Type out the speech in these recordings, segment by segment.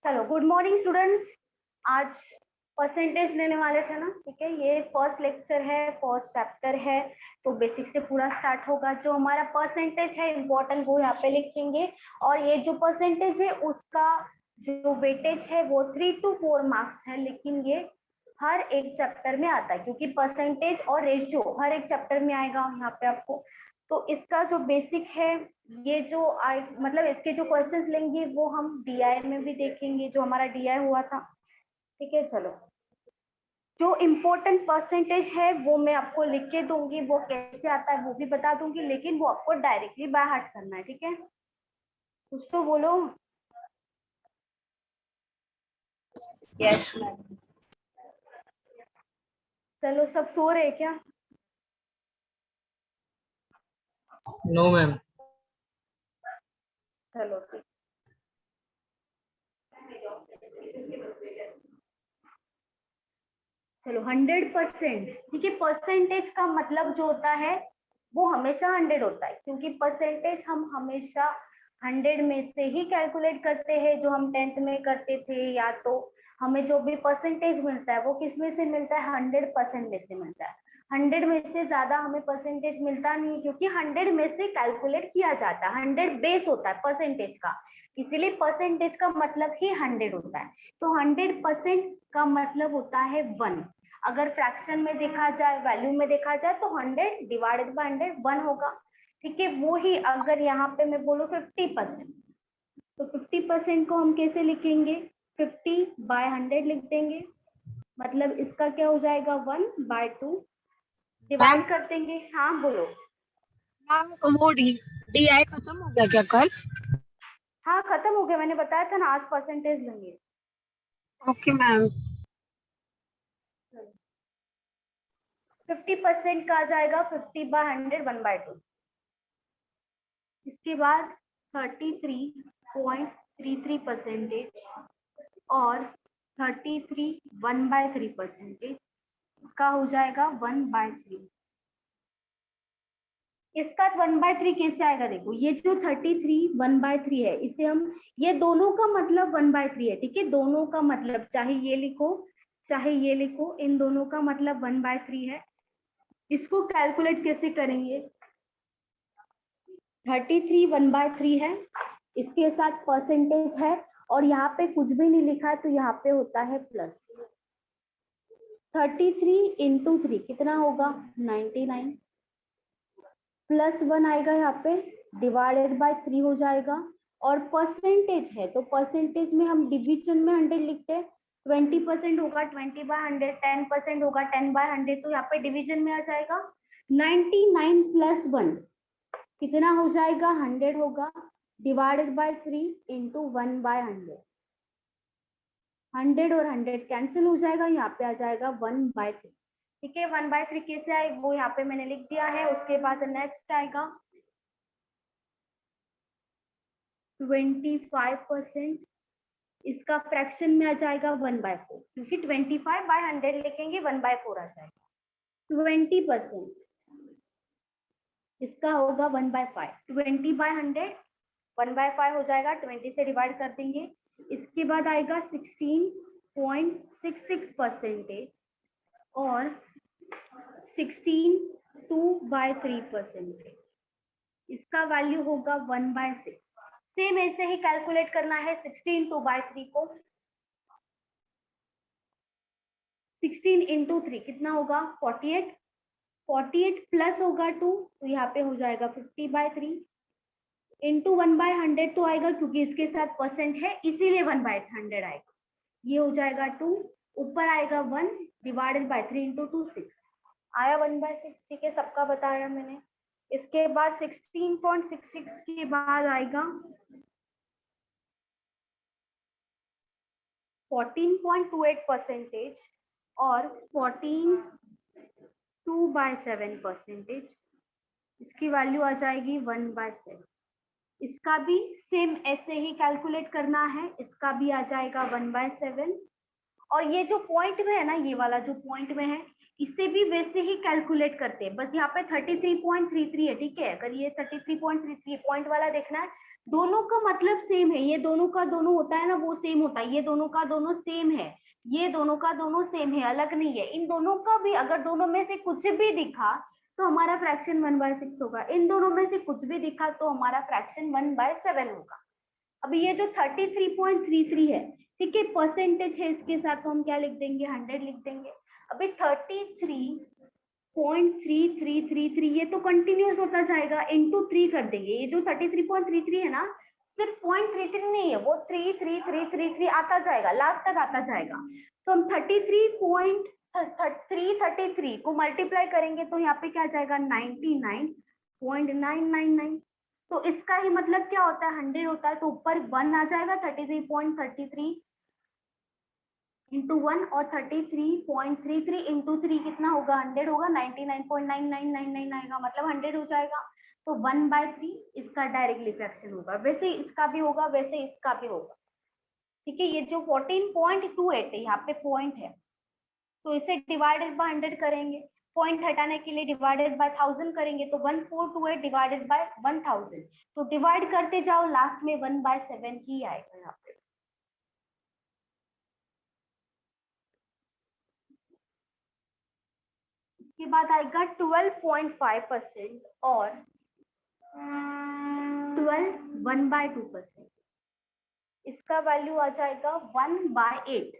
चलो good morning students. आज percentage लेने वाले थे ना, ठीक है। ये फर्स्ट लेक्चर है, फर्स्ट चैप्टर है, तो बेसिक से पूरा स्टार्ट होगा। जो हमारा परसेंटेज है इम्पोर्टेंट वो यहाँ पे लिखेंगे, और ये जो परसेंटेज है उसका जो वेटेज है वो 3 to 4 मार्क्स है, लेकिन ये हर एक चैप्टर में आता है क्योंकि परसेंटेज और रेशियो हर एक चैप्टर में आएगा यहाँ पे आपको। तो इसका जो बेसिक है, ये जो मतलब इसके जो क्वेश्चंस लेंगे वो हम डीआई में भी देखेंगे, जो हमारा डीआई हुआ था, ठीक है। चलो, जो इम्पोर्टेंट परसेंटेज है वो मैं आपको लिख के दूंगी, वो कैसे आता है वो भी बता दूंगी, लेकिन वो आपको डायरेक्टली बाय हार्ट करना है, ठीक है। कुछ तो बोलो। Yes ma'am. चलो, सब सो रहे क्या? No ma'am. चलो ठीक। चलो 100%, ठीक है। परसेंटेज का मतलब जो होता है वो हमेशा 100 होता है, क्योंकि परसेंटेज हम हमेशा 100 में से ही कैलकुलेट करते हैं। जो हम 10th में करते थे, या तो हमें जो भी परसेंटेज मिलता है वो किस में से मिलता है? 100% में से मिलता है। 100 में से ज्यादा हमें परसेंटेज मिलता नहीं, क्योंकि 100 में से कैलकुलेट किया जाता है। 100 बेस होता है परसेंटेज का, इसीलिए परसेंटेज का मतलब ही 100 होता है। तो 100% का मतलब होता है 1। अगर फ्रैक्शन में देखा जाए, वैल्यू में देखा जाए, तो 100 डिवाइडेड बाय 100 1 होगा, ठीक है। वो ही अगर यहाँ पे मैं बोलूँ 50%, तो 50% को हम कैसे लिखेंगे? 50/100 लिख देंगे, मतलब इसका क्या हो जाएगा? 1/2 डिवाइड कर देंगे। हाँ बोलो। मैम वो डीआई खत्म हो गया क्या कल? हाँ खत्म हो गया, मैंने बताया था ना आज परसेंटेज लेंगे। Okay ma'am. 50% का आ जाएगा 50/100 1/2। इसके बाद 33.33% और 33 1/3%, इसका हो जाएगा 1/3। इसका 1/3 कैसे आएगा? देखो, ये जो 33 1/3 है, इसे हम, ये दोनों का मतलब 1/3 है, ठीक है। दोनों का मतलब, चाहे ये लिखो चाहे ये लिखो, इन दोनों का मतलब 1/3 है। इसको कैलकुलेट कैसे करेंगे? 33 1/3 है, इसके साथ परसेंटेज है, और यहाँ पे कुछ भी नहीं लिखा है, तो यहाँ पे होता है प्लस। 33 into 3 कितना होगा? 99, प्लस 1 आएगा यहाँ पे, डिवाइडेड बाय 3 हो जाएगा। और परसेंटेज है तो परसेंटेज में हम डिवीजन में 100 लिखते हैं। 20% होगा 20/100, 10% होगा 10/100, तो यहाँ पे डिवीजन में आ जाएगा। 99 प्लस 1 कितना हो जाएगा? 100 होगा, डिवाइडेड बाय 3 इंटू 1/100। 100 और 100 कैंसिल हो जाएगा, यहाँ पे आ जाएगा 1/3, ठीक है। 1/3 कैसे आए वो यहाँ पे मैंने लिख दिया है। उसके बाद नेक्स्ट आएगा 25%, इसका फ्रैक्शन में आ जाएगा 1/4, क्योंकि 25/100 लिखेंगे 1/4 आ जाएगा। 20% इसका होगा 1/5, 20/100 1/5 हो जाएगा, 20 से डिवाइड कर देंगे। इसके बाद आएगा 16.66% और 16 2/3%, इसका वैल्यू होगा 1/6। सेम ऐसे ही कैलकुलेट करना है 16 2/3 को। 16 इंटू 3 कितना होगा? 48। 48 प्लस होगा 2, तो यहाँ पे हो जाएगा 50/3 इंटू 1/100 तो आएगा, क्योंकि इसके साथ परसेंट है इसीलिए 1/100 आएगा। ये हो जाएगा 2, ऊपर आएगा 1, डिवाइडेड बाय 3 इंटू 2 6 आया 1/6, ठीक है। सबका बताया मैंने। इसके बाद 16.66 के बाद आएगा 14.28% और 14.2/7%, इसकी वैल्यू आ जाएगी 1/7। इसका भी सेम ऐसे ही कैलकुलेट करना है, इसका भी आ जाएगा 1/7 और ये जो पॉइंट में है ना, ये वाला जो पॉइंट में है, इससे भी वैसे ही कैलकुलेट करते हैं, बस यहाँ पे 33.33 है, ठीक है। अगर ये 33.33 पॉइंट वाला देखना है, दोनों का मतलब सेम है, ये दोनों का दोनों होता है ना, वो सेम होता है, ये दोनों का दोनों सेम है, ये दोनों का दोनों सेम है, अलग नहीं है। इन दोनों का भी अगर दोनों में से कुछ भी दिखा तो हमारा फ्रैक्शन 1/6 होगा, इन दोनों में से कुछ भी दिखा तो हमारा फ्रैक्शन 1/7 होगा। अभी ये जो 33.33 है, ठीक है, परसेंटेज है इसके साथ, तो हम क्या लिख देंगे, 100 लिख देंगे। अभी 33.3333 ये तो कंटिन्यूस होता जाएगा, इंटू 3 कर देंगे। ये जो 33.33 है ना, सिर्फ 0.33 नहीं है, वो 33333 आता जाएगा, लास्ट तक आता जाएगा। तो हम 33.333 को मल्टीप्लाई करेंगे तो यहाँ पे क्या जाएगा, 99.999। तो इसका ही मतलब क्या होता है, 100 होता है, तो ऊपर 1 आ जाएगा, 33.33 इंटू 1, और 33.33 इंटू 3 कितना होगा, 100 होगा, 99.9999 आएगा, मतलब 100 हो जाएगा। तो 1/3 इसका डायरेक्टली फ्रैक्शन होगा, वैसे इसका भी होगा, वैसे इसका भी होगा, ठीक है। ये जो 14.28 है, यहाँ पे पॉइंट है, तो इसे डिवाइडेड बाय 100 करेंगे, पॉइंट हटाने के लिए डिवाइडेड बाय 1000 करेंगे, तो 1428 डिवाइडेड बाय 1000, तो डिवाइड करते जाओ, लास्ट में 1/7 ही आएगा यहाँ पे। इसके बाद आएगा 12.5% और 1/2%, इसका वैल्यू आ जाएगा 1/8।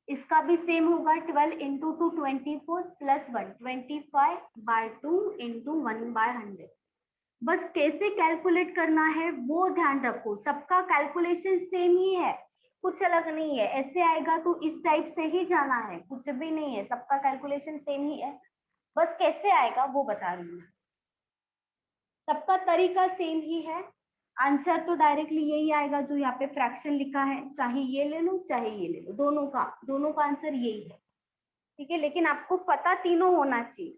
इसका भी सेम होगा, 12 इंटू 2 24 प्लस 1 25/2 इंटू 1/100। बस कैसे कैलकुलेट करना है वो ध्यान रखो, सबका कैलकुलेशन सेम ही है, कुछ अलग नहीं है। ऐसे आएगा तो इस टाइप से ही जाना है, कुछ भी नहीं है, सबका कैलकुलेशन सेम ही है, बस कैसे आएगा वो बता रही हूँ। सबका तरीका सेम ही है, आंसर तो डायरेक्टली यही आएगा जो यहाँ पे फ्रैक्शन लिखा है, चाहे ये ले लो चाहे ये ले लो, दोनों का आंसर यही है, ठीक है। लेकिन आपको पता तीनों होना चाहिए,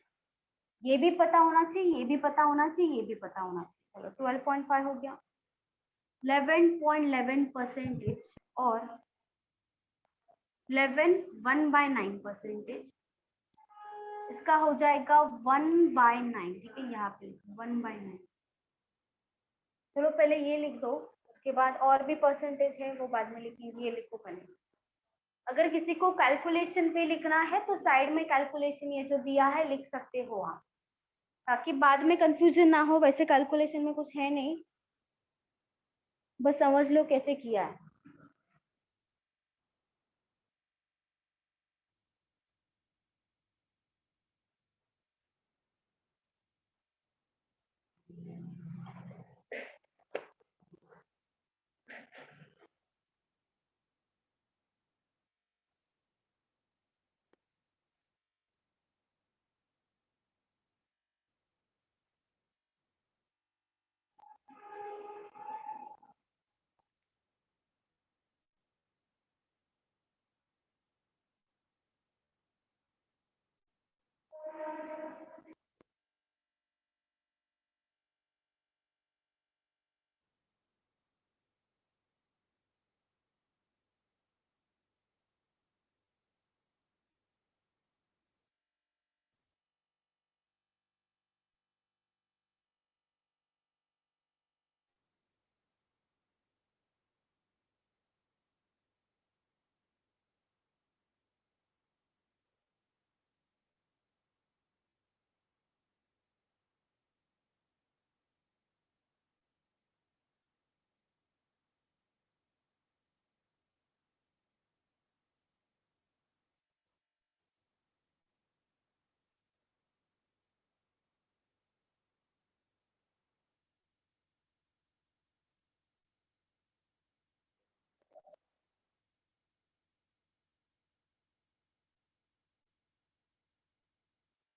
ये भी पता होना चाहिए, ये भी पता होना चाहिए, ये भी पता होना चाहिए। चलो 12.5 हो गया, 11.11% और 1/9%, इसका हो जाएगा 1/9, ठीक है, यहाँ पे 1/9। चलो पहले ये लिख दो, उसके बाद और भी परसेंटेज है वो बाद में लिखेंगे, ये लिखो पहले। अगर किसी को कैलकुलेशन पे लिखना है तो साइड में कैलकुलेशन ये जो दिया है लिख सकते हो आप, ताकि बाद में कंफ्यूजन ना हो। वैसे कैलकुलेशन में कुछ है नहीं, बस समझ लो कैसे किया है।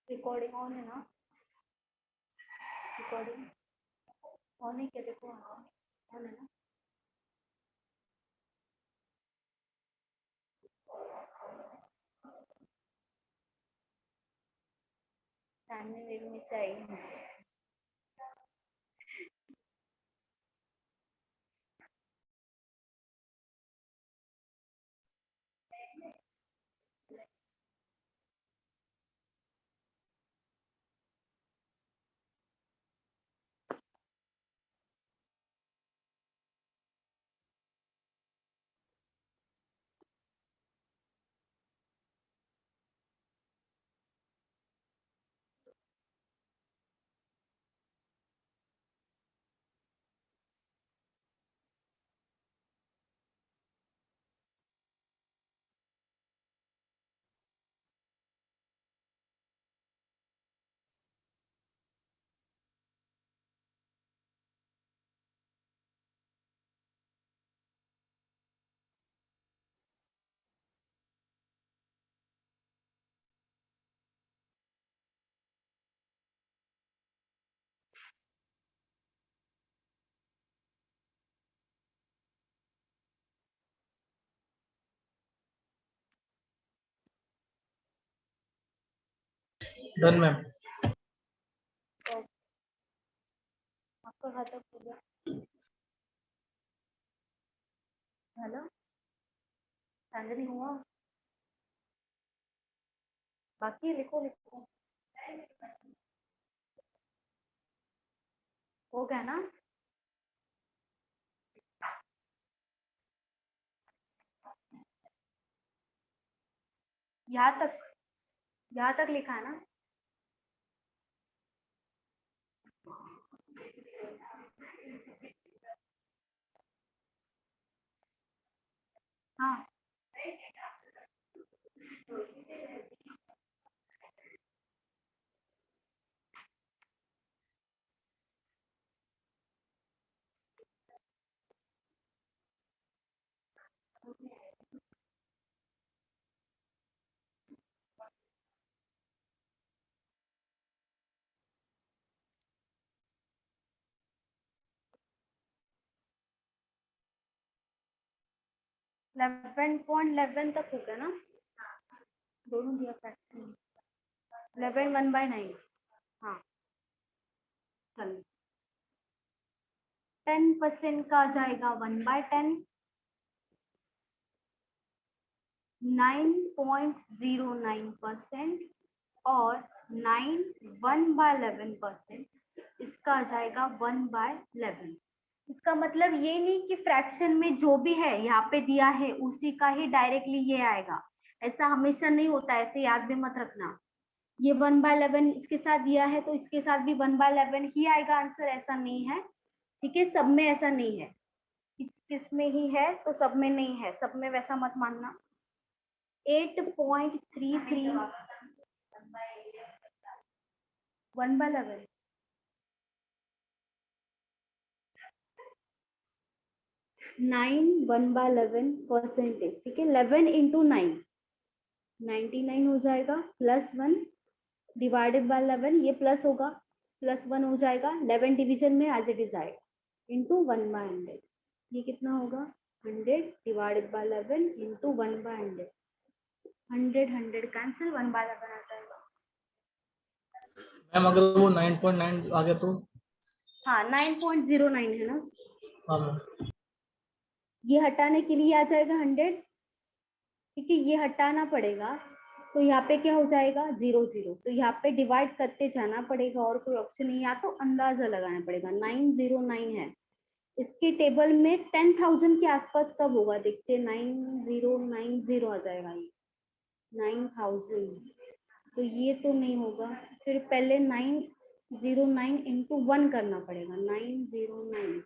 रिकॉर्डिंग ऑन है ना, रिकॉर्डिंग ऑन है क्या, देखो ऑन है ना। सामने मेरे में से आई है। Done ma'am. आपका खाता हो गया। हेलो, चांदनी हुआ? बाकी लिखो लिखो, हो गया ना? यहाँ तक लिखा है ना? हाँ, 11.11 तक हो गया ना? दोनों दिया फ्रैक्शन। 11 1/9। हाँ, चलो 10% का आ जाएगा 1/10, 9.09% और 9 1/11%, इसका आ जाएगा 1/11। इसका मतलब ये नहीं कि फ्रैक्शन में जो भी है यहाँ पे दिया है उसी का ही डायरेक्टली ये आएगा, ऐसा हमेशा नहीं होता, ऐसे याद भी मत रखना। ये 1/11 इसके साथ दिया है तो इसके साथ भी 1/11 ही आएगा आंसर, ऐसा नहीं है। ठीक है, सब में ऐसा नहीं है, किस में ही है तो सब में नहीं है, सब में वैसा मत मानना। 8.33 1/11, 9 1/11%। ठीक है, 11 इंटू 9 99 हो जाएगा, +1 डिवाइडेड बाय 11, ये प्लस होगा, +1 हो जाएगा, 11 डिवीजन में एज इट इज आएगा, इंटू 1/100। ये कितना होगा? 100 डिवाइडेड बाय 11 इंटू 1/100। 100 कैंसिल, 1/11 आ जाएगा। मैम अगर वो 9.9 आ गया तो? हाँ, 9.09 है ना? हाँ मैम। ये हटाने के लिए आ जाएगा 100। ठीक है, ये हटाना पड़ेगा तो यहाँ पे क्या हो जाएगा? 0 0। तो यहाँ पे डिवाइड करते जाना पड़ेगा और कोई ऑप्शन नहीं, या तो अंदाजा लगाना पड़ेगा। 909 है, इसके टेबल में 10,000 के आसपास कब होगा देखते। 9090 आ जाएगा, ये 9000, तो ये तो नहीं होगा। फिर पहले 909 इंटू 1 करना पड़ेगा, 909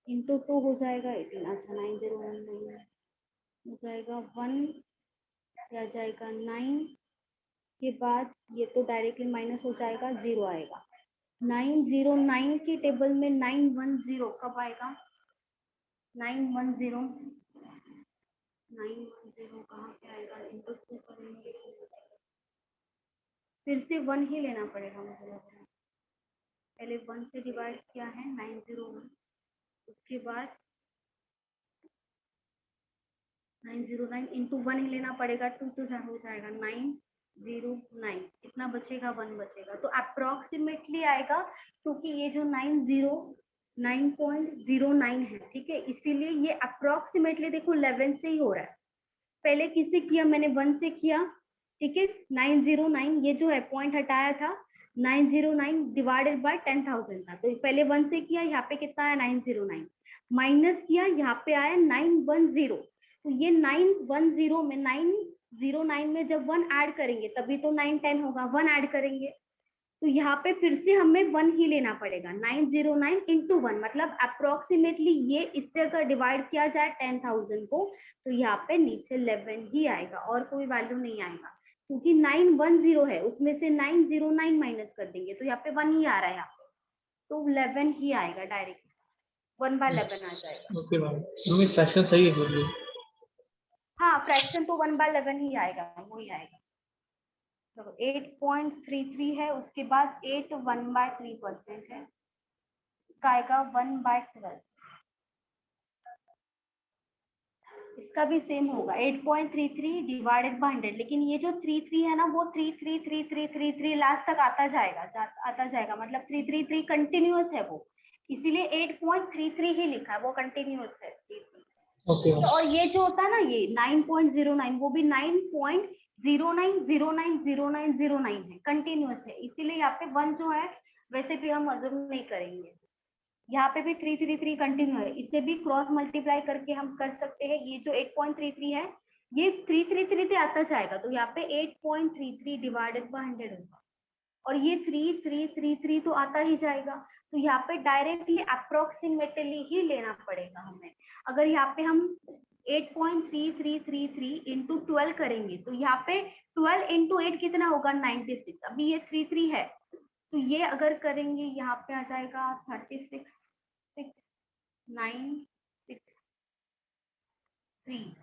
इंटू 2 हो जाएगा 18। अच्छा, 9019 हो जाएगा 1, आ जाएगा 9 के बाद ये तो डायरेक्टली माइनस हो जाएगा, 0 आएगा। 909 के टेबल में 910 कब आएगा? 910 कहाँ पे आएगा? इंटू 2 करेंगे, फिर से 1 ही लेना पड़ेगा मुझे लग रहा है। पहले 1 से डिवाइड किया है 901, उसके बाद 909 इंटू 1 ही लेना पड़ेगा, 2 तो हो जाएगा 909, कितना बचेगा? 1 बचेगा। तो अप्रोक्सीमेटली आएगा, क्योंकि ये जो 909.09 है, ठीक है, इसीलिए ये अप्रोक्सीमेटली देखो 11 से ही हो रहा है। पहले किससे किया? मैंने 1 से किया, ठीक है। 909 ये जो है पॉइंट हटाया था, 909 डिवाइडेड बाय 10,000 था, तो पहले 1 से किया, यहाँ पे कितना आया? 909 माइनस किया, यहाँ पे आया 910। तो ये 910 में 909 में जब 1 ऐड करेंगे तभी तो 910 होगा, 1 ऐड करेंगे तो यहाँ पे फिर से हमें 1 ही लेना पड़ेगा। 909 इंटू 1 मतलब अप्रोक्सीमेटली ये इससे अगर डिवाइड किया जाए 10,000 को तो यहाँ पे नीचे 11 ही आएगा और कोई वैल्यू नहीं आएगा, क्योंकि 910 है उसमें से 909 माइनस कर देंगे तो यहाँ पे 1 ही आ रहा है, यहाँ पे तो 11 ही आएगा डायरेक्ट, 1/11 आ जाएगा। ओके मैम, तुम्हें फ्रैक्शन सही है फिर भी। हाँ, फ्रैक्शन तो 1/11 ही आएगा, वो ही आएगा। तो 8.33 है, उसके बाद 8 1/3% है, इसका आएगा 1/12। इसका भी सेम होगा 8.33 डिवाइडेड बाय 100, लेकिन ये जो 33 है ना वो 3 लास्ट तक आता जाएगा, मतलब 3 कंटिन्यूअस है वो, इसीलिए 8.33 ही लिखा है, वो कंटिन्यूअस है 33। ओके तो और ये जो होता है ना ये 9.09 वो भी 9.09090909 है, कंटिन्यूअस है, इसीलिए यहाँ पे 1 जो है वैसे भी हम अज्यूम नहीं करेंगे। यहाँ पे भी 333 कंटिन्यू है, इसे भी क्रॉस मल्टीप्लाई करके हम कर सकते हैं। ये जो 8.33 है ये 333 आता जाएगा, तो यहाँ पे 8.33 डिवाइडेड बाय 100 होगा, और ये 3333 तो आता ही जाएगा, तो यहाँ पे डायरेक्टली अप्रोक्सीमेटली ही लेना पड़ेगा हमें। अगर यहाँ पे हम 8.3333 इंटू 12 करेंगे तो यहाँ पे 12 इंटू 8 कितना होगा 96, अभी ये 33 है, तो ये अगर करेंगे यहाँ पे आ जाएगा 366963,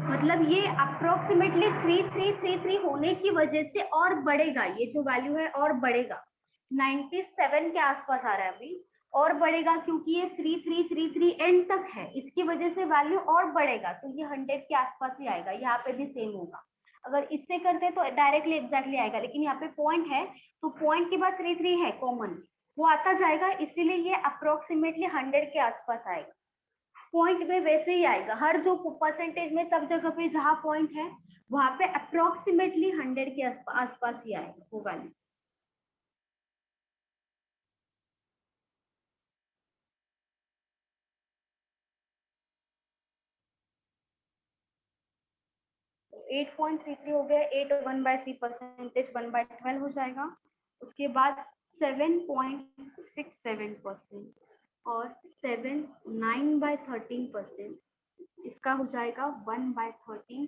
मतलब ये अप्रोक्सीमेटली 3333 होने की वजह से और बढ़ेगा, ये जो वैल्यू है और बढ़ेगा, 97 के आसपास आ रहा है अभी, और बढ़ेगा क्योंकि ये 3333 एंड तक है, इसकी वजह से वैल्यू और बढ़ेगा, तो ये 100 के आसपास ही आएगा। यहाँ पे भी सेम होगा, अगर इससे करते तो डायरेक्टली एग्जैक्टली आएगा, लेकिन यहाँ पे पॉइंट है तो पॉइंट के बाद 33 है कॉमन, वो आता जाएगा, इसीलिए ये अप्रोक्सीमेटली 100 के आसपास आएगा। पॉइंट में वैसे ही आएगा, हर जो परसेंटेज में सब जगह पे जहां पॉइंट है वहां पे अप्रोक्सीमेटली 100 के आसपास ही आएगा वो वैल्यू। तो 8.33 हो गया, 8 1/3 परसेंटेज 1/12 हो जाएगा, उसके बाद 7.67% और 7 9/13%, इसका हो जाएगा 1/13,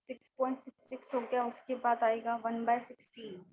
6.66 हो गया, उसके बाद आएगा 1/16,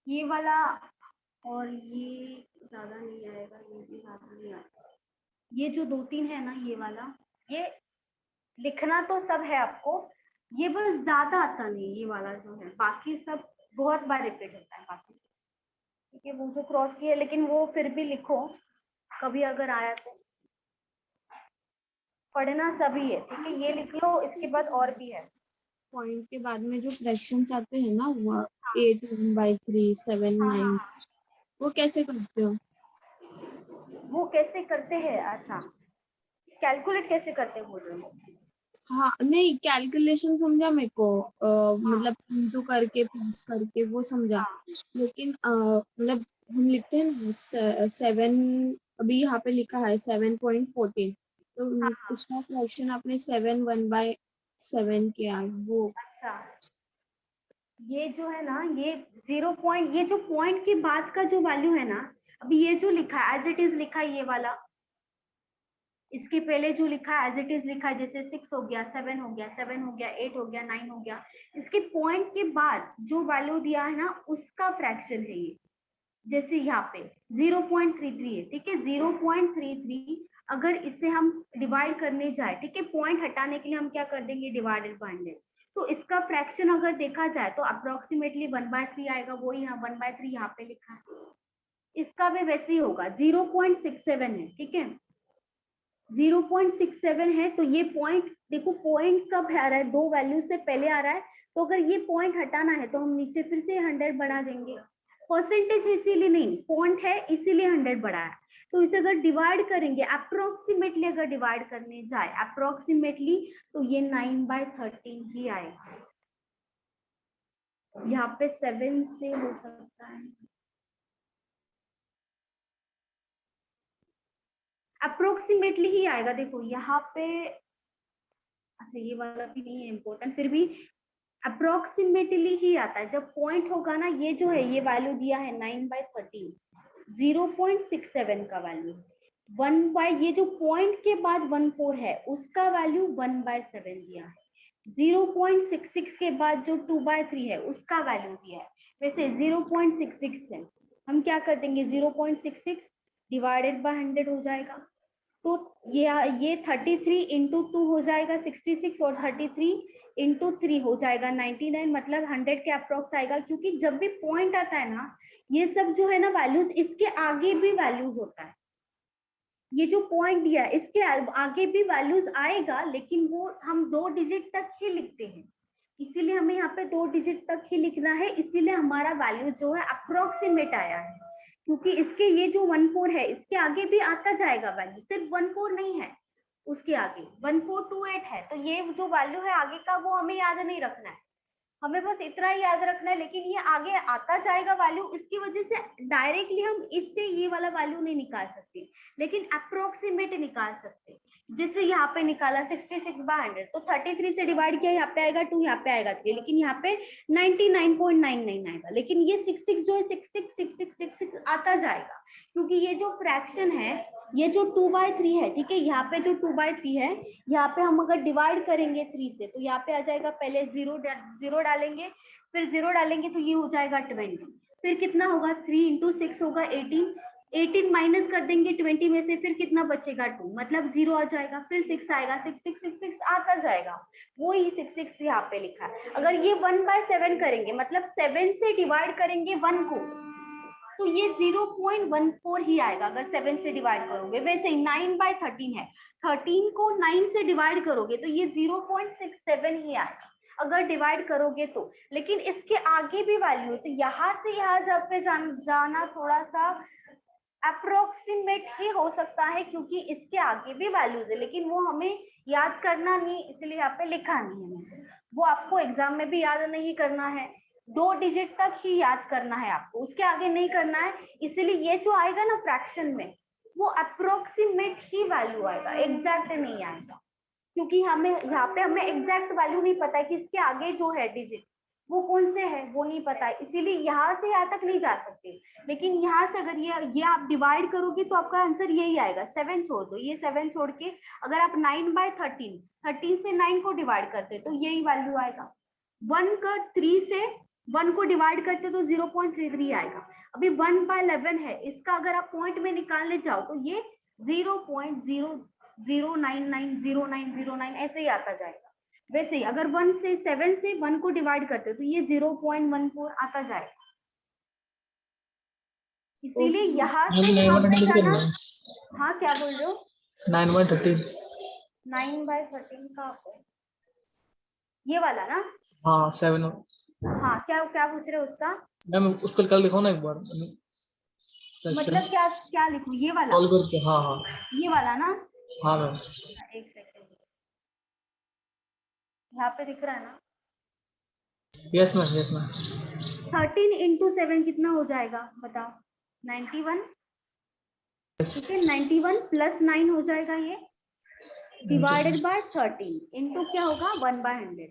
ये वाला और ये ज्यादा नहीं आएगा, ये भी ज्यादा नहीं आएगा, ये जो 2-3 है ना ये वाला, ये लिखना तो सब है आपको, ये बस ज्यादा आता नहीं ये वाला जो है, बाकी सब बहुत बार रिपीट होता है बाकी, ठीक है। वो जो क्रॉस की है लेकिन वो फिर भी लिखो, कभी अगर आया तो, पढ़ना सभी है, ठीक है, ये लिख लो, इसके बाद और भी है। पॉइंट के बाद में जो फ्रैक्शंस आते हैं ना वो 8 1/3 7 9, वो कैसे करते हो? वो कैसे करते हैं, अच्छा कैलकुलेट कैसे करते बोल रहे हो? हाँ नहीं, कैलकुलेशन समझा मेरे को, मतलब इंटू करके प्लस करके वो समझा, लेकिन मतलब हम लिखते हैं ना 7, अभी यहाँ पे लिखा है 7.14, तो उसका फ्रैक्शन आपने 7 1/7 किया वो। अच्छा, ये जो है ना ये 0 ये जो पॉइंट के बाद का जो वैल्यू है ना, अभी ये जो लिखा है एज इट इज लिखा है ये वाला, इसके पहले जो लिखा है एज इट इज लिखा है, जैसे 6 हो गया, 7 हो गया, 7 हो गया, 8 हो गया, 9 हो गया, इसके पॉइंट के बाद जो वैल्यू दिया है ना उसका फ्रैक्शन है ये, जैसे यहाँ पे 0.33 है, ठीक है, 0.33 अगर इसे हम डिवाइड करने जाए, ठीक है, पॉइंट हटाने के लिए हम क्या कर देंगे डिवाइडेड बाय 100, तो इसका फ्रैक्शन अगर देखा जाए तो अप्रोक्सीमेटली 1/3 आएगा, वो यहाँ 1/3 यहाँ पे लिखा है। इसका भी वैसे ही होगा, 0.67 है, ठीक है, 0.67 है। तो ये पॉइंट देखो, पॉइंट कब आ रहा है, 2 वैल्यू से पहले आ रहा है, तो अगर ये पॉइंट हटाना है तो हम नीचे फिर से 100 बढ़ा देंगे। परसेंटेज इसीलिए नहीं, पॉइंट है इसीलिए 100 बढ़ा है। तो इसे अगर डिवाइड करेंगे अप्रोक्सीमेटली, अगर डिवाइड करने जाए अप्रोक्सीमेटली, तो ये 9/13 ही आएगा। यहाँ पे 7 से हो सकता है, अप्रोक्सीमेटली ही आएगा। देखो यहाँ पे, अच्छा ये वाला भी नहीं है इम्पोर्टेंट, फिर भी अप्रोक्सीमेटली ही आता है। जब पॉइंट होगा ना, ये जो है ये वैल्यू दिया है 9/13, 0.67 का वैल्यू, 1 ये जो पॉइंट के बाद 14 है उसका वैल्यू 1/7 दिया है, 0.66 के बाद जो 2/3 है उसका वैल्यू दिया है। वैसे 0.66 है, हम क्या कर देंगे, 0.66 डिवाइडेड बाय 100 हो जाएगा। तो ये 33 इंटू 2 हो जाएगा 66, और 33 इंटू 3 हो जाएगा 99, मतलब 100 के अप्रोक्स आएगा। क्योंकि जब भी पॉइंट आता है ना, ये सब जो है ना वैल्यूज, इसके आगे भी वैल्यूज होता है। ये जो पॉइंट दिया है इसके आगे भी वैल्यूज आएगा, लेकिन वो हम 2 डिजिट तक ही लिखते हैं, इसीलिए हमें यहाँ पे 2 डिजिट तक ही लिखना है। इसीलिए हमारा वैल्यू जो है अप्रोक्सीमेट आया है, क्योंकि इसके ये जो 14 है इसके आगे भी आता जाएगा वैल्यू, सिर्फ 14 नहीं है, उसके आगे 1428 है। तो ये जो वैल्यू है आगे का वो हमें याद नहीं रखना है, हमें बस इतना ही याद रखना है। लेकिन ये आगे आता जाएगा वैल्यू, इसकी वजह से डायरेक्टली हम इससे ये वाला वैल्यू नहीं निकाल सकते, लेकिन अप्रोक्सीमेट निकाल सकते। जैसे यहाँ पे निकाला 66/100, तो 33 से डिवाइड किया, यहाँ पे आएगा 2, यहाँ पे आएगा 3, लेकिन यहाँ पे 99.99 आएगा। लेकिन ये 66 जो है 66 आता जाएगा, क्योंकि ये जो फ्रैक्शन है, ये जो 2/3 है, ठीक है, यहाँ पे जो 2/3 है, यहाँ पे हम अगर डिवाइड करेंगे 3 से, तो यहाँ पे आ जाएगा, पहले 0 डालेंगे, फिर 0 डालेंगे तो ये हो जाएगा 20, फिर कितना होगा, 3 इंटू 6 होगा 18, 18 माइनस कर देंगे 20 में से, फिर कितना बचेगा 2, मतलब 0 आ जाएगा, फिर 6 आएगा, 6 आता जाएगा, वो ही 66 यहाँ पे लिखा है। अगर ये 1/7 करेंगे, मतलब 7 से डिवाइड करेंगे 1 को, तो ये 0.14 ही आएगा अगर 7 से डिवाइड करोगे। वैसे ही 9/13 है, 13 को 9 से डिवाइड करोगे तो ये 0.67 ही आएगा अगर डिवाइड करोगे तो। लेकिन इसके आगे भी वैल्यू है, तो यहाँ से यहाँ जब पे जाना थोड़ा सा अप्रोक्सीमेट ही हो सकता है, क्योंकि इसके आगे भी वैल्यूज है, लेकिन वो हमें याद करना नहीं, इसलिए यहाँ पे लिखा नहीं है। वो आपको एग्जाम में भी याद नहीं करना है, 2 डिजिट तक ही याद करना है आपको, उसके आगे नहीं करना है। इसलिए ये जो आएगा ना फ्रैक्शन में, वो अप्रोक्सीमेट ही वैल्यू आएगा, एग्जैक्ट नहीं आएगा, क्योंकि हमें यहाँ पे हमें एग्जैक्ट वैल्यू नहीं पता है कि इसके आगे जो है डिजिट वो कौन से है, वो नहीं पता है, इसीलिए यहाँ से यहाँ तक नहीं जा सकते। लेकिन यहाँ से अगर ये आप डिवाइड करोगे तो आपका आंसर यही आएगा। 7 छोड़ दो, ये 7 छोड़ के अगर आप 9/13, 13 से 9 को डिवाइड करते तो यही वैल्यू आएगा। 1 का 3 से 1 को डिवाइड करते तो 0.33 आएगा। अभी 1/11 है, इसका अगर आप पॉइंट में निकालने जाओ तो ये 0.009909009 ऐसे ही आता जाएगा। वैसे ही अगर 7 से 1 को डिवाइड करते तो ये 0.14 आता जाएगा। इसीलिए यहाँ से यहाँ पे जाना। हाँ क्या बोल रहे हो? 9/13 9/13 का ये वाला ना? हाँ 7। हाँ क्या क्या पूछ रहे हो उसका? मैम उसको कल लिखो ना एक बार, मतलब क्या क्या लिखूं, ये वाला? कॉल करके। हाँ हाँ ये वाला ना? हाँ मैम। एक सेकंड, यहाँ पे दिख रहा है ना? Yes ma'am, yes ma'am. 13 into 7 कितना हो जाएगा बताओ? 91, ठीक है, 91 प्लस 9 हो जाएगा ये, डिवाइडेड बाय 13 इंटू क्या होगा 1/100,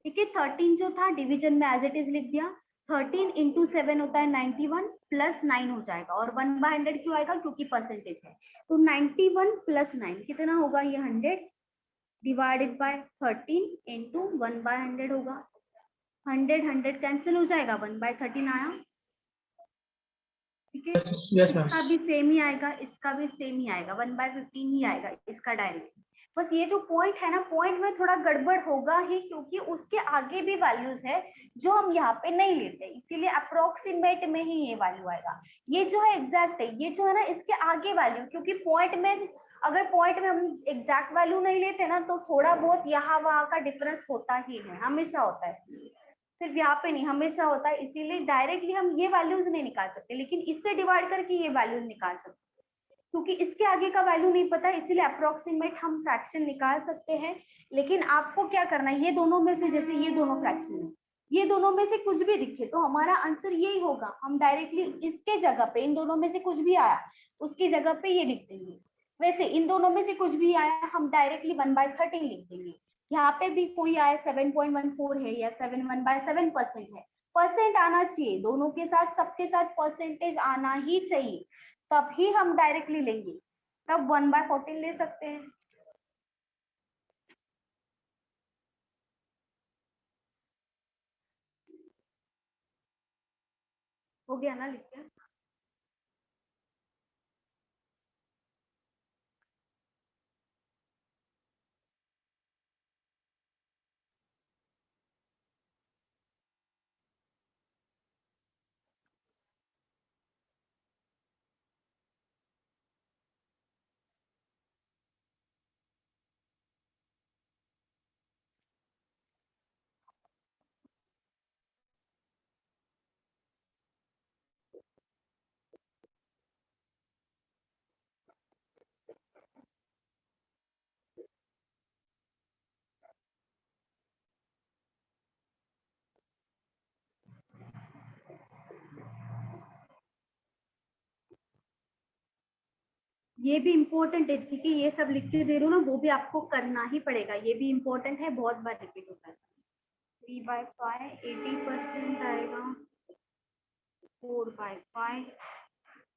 ठीक है। 13 जो था डिवीजन में एज इट इज लिख दिया, 13 इंटू 7 होता है 91 प्लस 9 हो जाएगा, और 1/100 क्यों आएगा, क्योंकि परसेंटेज है। तो 91 प्लस 9 कितना होगा, ये 100 डिवाइडेड बाय 13 इंटू 1/100 होगा। 100 कैंसिल हो जाएगा, 1/13 आया, ठीक है। Yes ma'am. इसका भी सेम ही आएगा, इसका भी सेम ही आएगा, 1/15 ही आएगा इसका डायरेक्ट। बस ये जो पॉइंट है ना, पॉइंट में थोड़ा गड़बड़ होगा ही, क्योंकि उसके आगे भी वैल्यूज है जो हम यहाँ पे नहीं लेते, इसीलिए अप्रोक्सीमेट में ही ये वैल्यू आएगा। ये जो है एग्जैक्ट है, ये जो है ना इसके आगे वैल्यू, क्योंकि पॉइंट में, अगर पॉइंट में हम एग्जैक्ट वैल्यू नहीं लेते ना तो थोड़ा बहुत यहाँ वहाँ का डिफरेंस होता ही है, हमेशा होता है, सिर्फ यहाँ पे नहीं, हमेशा होता है। इसीलिए डायरेक्टली हम ये वैल्यूज नहीं निकाल सकते, लेकिन इससे डिवाइड करके ये वैल्यूज निकाल सकते, क्योंकि इसके आगे का वैल्यू नहीं पता, इसीलिए अप्रोक्सीमेट हम फ्रैक्शन निकाल सकते हैं। लेकिन आपको क्या करना है, ये दोनों में से, जैसे ये दोनों फ्रैक्शन है, ये दोनों में से कुछ भी दिखे तो हमारा आंसर यही होगा, हम डायरेक्टली इसके जगह पे, इन दोनों में से कुछ भी आया उसकी जगह पे ये लिख देंगे। वैसे इन दोनों में से कुछ भी आया हम डायरेक्टली 1/13 लिख देंगे। यहाँ पे भी कोई आया 7.14 है या 7 1/7% है, परसेंट आना चाहिए, दोनों के साथ सबके साथ परसेंटेज आना ही चाहिए, तब ही हम डायरेक्टली लेंगे, तब 1/14 ले सकते हैं। हो गया ना, लिख के? ये भी इम्पोर्टेंट है, क्योंकि ये सब लिख के दे रही हूँ ना, वो भी आपको करना ही पड़ेगा, ये भी इम्पोर्टेंट है, बहुत बार रिपीट होता है। 3/5 80% आएगा, 4/5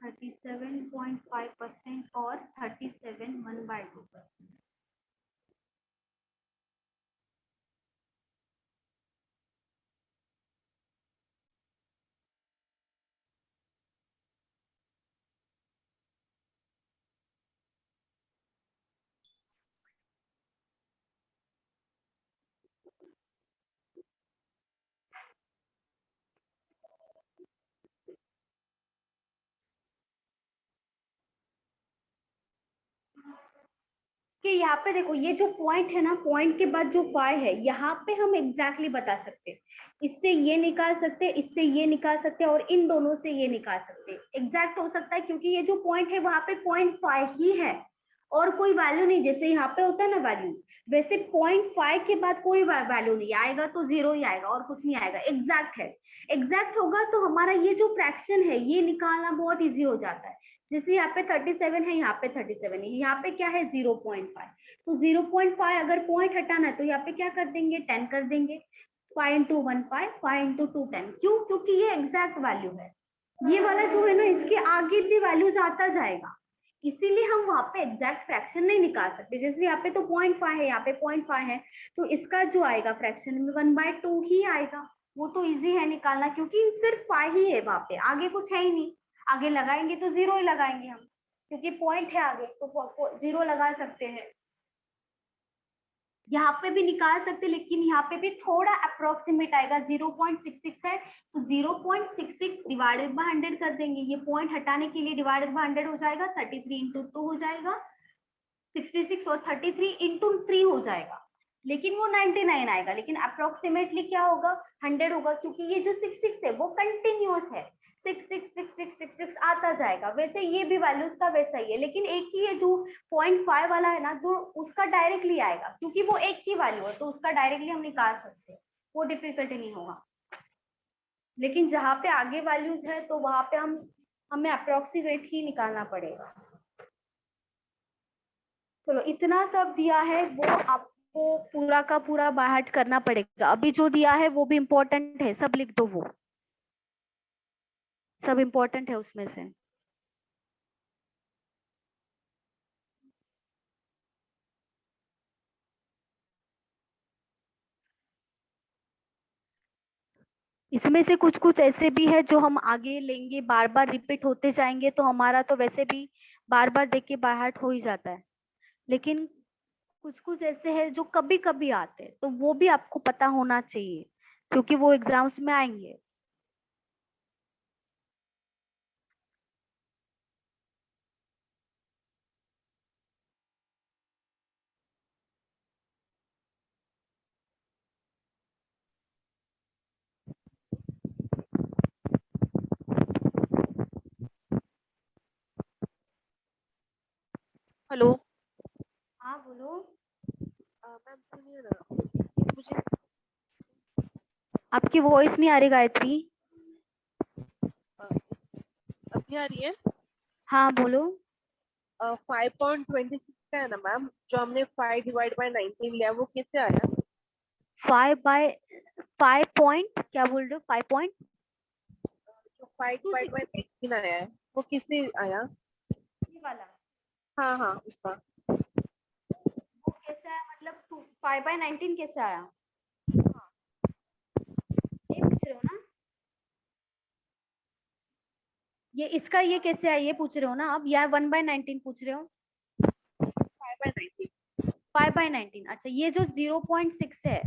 37.5% और 37 1/2%। कि यहाँ पे देखो, ये जो पॉइंट है ना, पॉइंट के बाद जो फाइव है, यहाँ पे हम एग्जैक्टली बता सकते हैं, इससे ये निकाल सकते हैं, इससे ये निकाल सकते हैं, और इन दोनों से ये निकाल सकते हैं, एग्जैक्ट हो सकता है, क्योंकि ये जो पॉइंट है वहां पे 0.5 ही है और कोई वैल्यू नहीं, जैसे यहाँ पे होता है ना वैल्यू, वैसे 0.5 के बाद कोई वैल्यू नहीं आएगा, तो 0 ही आएगा और कुछ नहीं आएगा, एग्जैक्ट है। एग्जैक्ट होगा तो हमारा ये जो फ्रैक्शन है ये निकालना बहुत इजी हो जाता है। जैसे यहाँ पे 37 है, यहाँ पे 37 है, यहाँ पे क्या है 0.5, तो 0.5 अगर पॉइंट हटाना है तो यहाँ पे क्या कर देंगे, 10 कर देंगे, 5 into 1 5, 5 into 2 10। क्यों? क्योंकि ये एग्जैक्ट वैल्यू है, ये वाला जो है ना इसके आगे भी वैल्यूज आता जाएगा, इसीलिए हम वहां पे एग्जैक्ट फ्रैक्शन नहीं निकाल सकते। जैसे यहाँ पे तो 0.5 है, यहाँ पे 0.5 है, तो इसका जो आएगा फ्रैक्शन में 1/2 ही आएगा, वो तो इजी है निकालना, क्योंकि सिर्फ 5 ही है वहां पे, आगे कुछ है ही नहीं, आगे लगाएंगे तो 0 ही लगाएंगे हम, क्योंकि पॉइंट है आगे, तो 0 लगा सकते हैं। यहाँ पे भी निकाल सकते, लेकिन यहाँ पे भी थोड़ा अप्रोक्सीमेट आएगा, 0.66 है तो 0.66 डिवाइडेड बाय 100 कर देंगे, ये पॉइंट हटाने के लिए डिवाइडेड बाय 100 हो जाएगा, 33 into 2 हो जाएगा 66, और 33 into 3 हो जाएगा, लेकिन वो 99 आएगा, लेकिन अप्रोक्सीमेटली क्या होगा, 100 होगा, क्योंकि ये जो 66 है वो कंटिन्यूअस है, 6 आता जाएगा। वैसे ये भी वैल्यूज का वैसा ही है, लेकिन एक ही है जो 0.5 वाला है ना, जो उसका डायरेक्टली आएगा, क्योंकि वो एक ही वैल्यू है तो उसका डायरेक्टली हम निकाल सकते हैं, वो डिफिकल्ट नहीं होगा। लेकिन जहाँ पे आगे वैल्यूज है तो वहां पे हमें अप्रोक्सीमेट ही निकालना पड़ेगा। चलो, इतना सब दिया है, वो आपको पूरा का पूरा बाहर करना पड़ेगा। अभी जो दिया है वो भी इम्पोर्टेंट है, सब लिख दो, वो सब इम्पोर्टेंट है उसमें से। इसमें से कुछ कुछ ऐसे भी है जो हम आगे लेंगे, बार बार रिपीट होते जाएंगे, तो हमारा तो वैसे भी बार बार देख के बाहर हो ही जाता है, लेकिन कुछ कुछ ऐसे हैं जो कभी कभी आते हैं, तो वो भी आपको पता होना चाहिए क्योंकि वो एग्जाम्स में आएंगे। हेलो हाँ बोलो। मैम सुनिए ना, मुझे आपकी वॉइस नहीं आ रही गायत्री। अ, अभी आ रही है। हाँ बोलो। 5.26 का है ना मैम, जो हमने 5 डिवाइड बाय 19 लिया वो कैसे आया? 5 क्या बोल रहे हो? 5 जो 5 डिवाइड बाय 19 आया है वो किससे आया? वाला हाँ हाँ उसका। वो कैसे आया? मतलब 5/19 कैसे आया, ये पूछ रहे हो ना? ये इसका ये कैसे आया ये पूछ रहे हो ना आप, या 1/19 पूछ रहे हो? 5/19। 5/19। अच्छा, ये जो 0.6 है,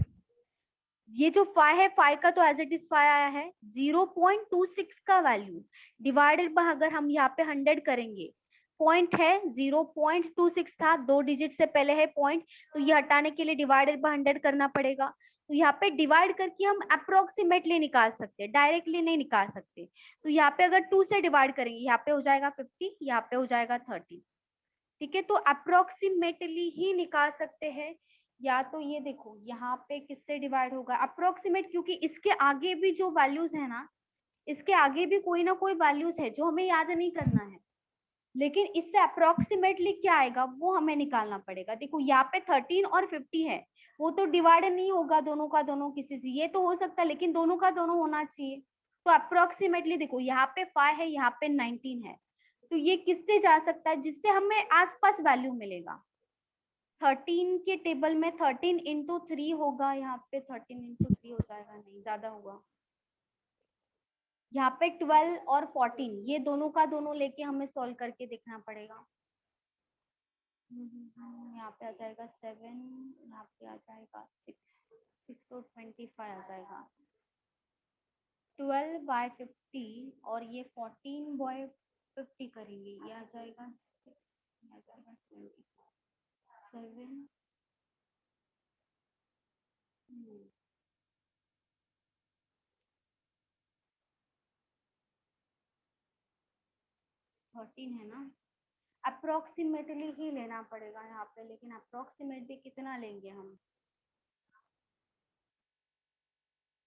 ये जो 5 है, 5 का तो एज इट इज 5 आया है। 0.26 का वैल्यू डिवाइडेड बाय, अगर हम यहाँ पे 100 करेंगे, पॉइंट है 0.26 था, 2 डिजिट से पहले है पॉइंट, तो ये हटाने के लिए डिवाइडेड बाय 100 करना पड़ेगा। तो यहाँ पे डिवाइड करके हम अप्रोक्सीमेटली निकाल सकते हैं, डायरेक्टली नहीं निकाल सकते। तो यहाँ पे अगर 2 से डिवाइड करेंगे, यहाँ पे हो जाएगा 50, यहाँ पे हो जाएगा 30। ठीक है, तो अप्रोक्सीमेटली ही निकाल सकते हैं। या तो ये देखो यहाँ पे किससे डिवाइड होगा अप्रोक्सीमेट, क्योंकि इसके आगे भी जो वैल्यूज है ना, इसके आगे भी कोई ना कोई वैल्यूज है जो हमें याद नहीं करना है, लेकिन इससे अप्रोक्सीमेटली क्या आएगा वो हमें निकालना पड़ेगा। देखो यहाँ पे 13 और 50 है, वो तो डिवाइड नहीं होगा दोनों का दोनों किसी से, ये तो हो सकता है लेकिन दोनों का दोनों होना चाहिए। तो अप्रोक्सीमेटली देखो यहाँ पे 5 है, यहाँ पे 19 है, तो ये किससे जा सकता है जिससे हमें आसपास वैल्यू मिलेगा। 13 के टेबल में 13 इंटू 3 होगा, यहाँ पे 13 इंटू 3 हो जाएगा, नहीं ज्यादा होगा। यहाँ पे 12 और 14, ये दोनों का दोनों लेके हमें सॉल्व करके देखना पड़ेगा। यहाँ पे आ जाएगा 7, यहाँ पे आ जाएगा 6, 6 तो 25 आ जाएगा। 12/50 और ये 14/50 करेंगे, ये आ जाएगा 6, ये आ जाएगा 27। 13 है ना, अप्रोक्सीमेटली ही लेना पड़ेगा यहाँ पे, लेकिन अप्रोक्सीमेटली कितना लेंगे हम?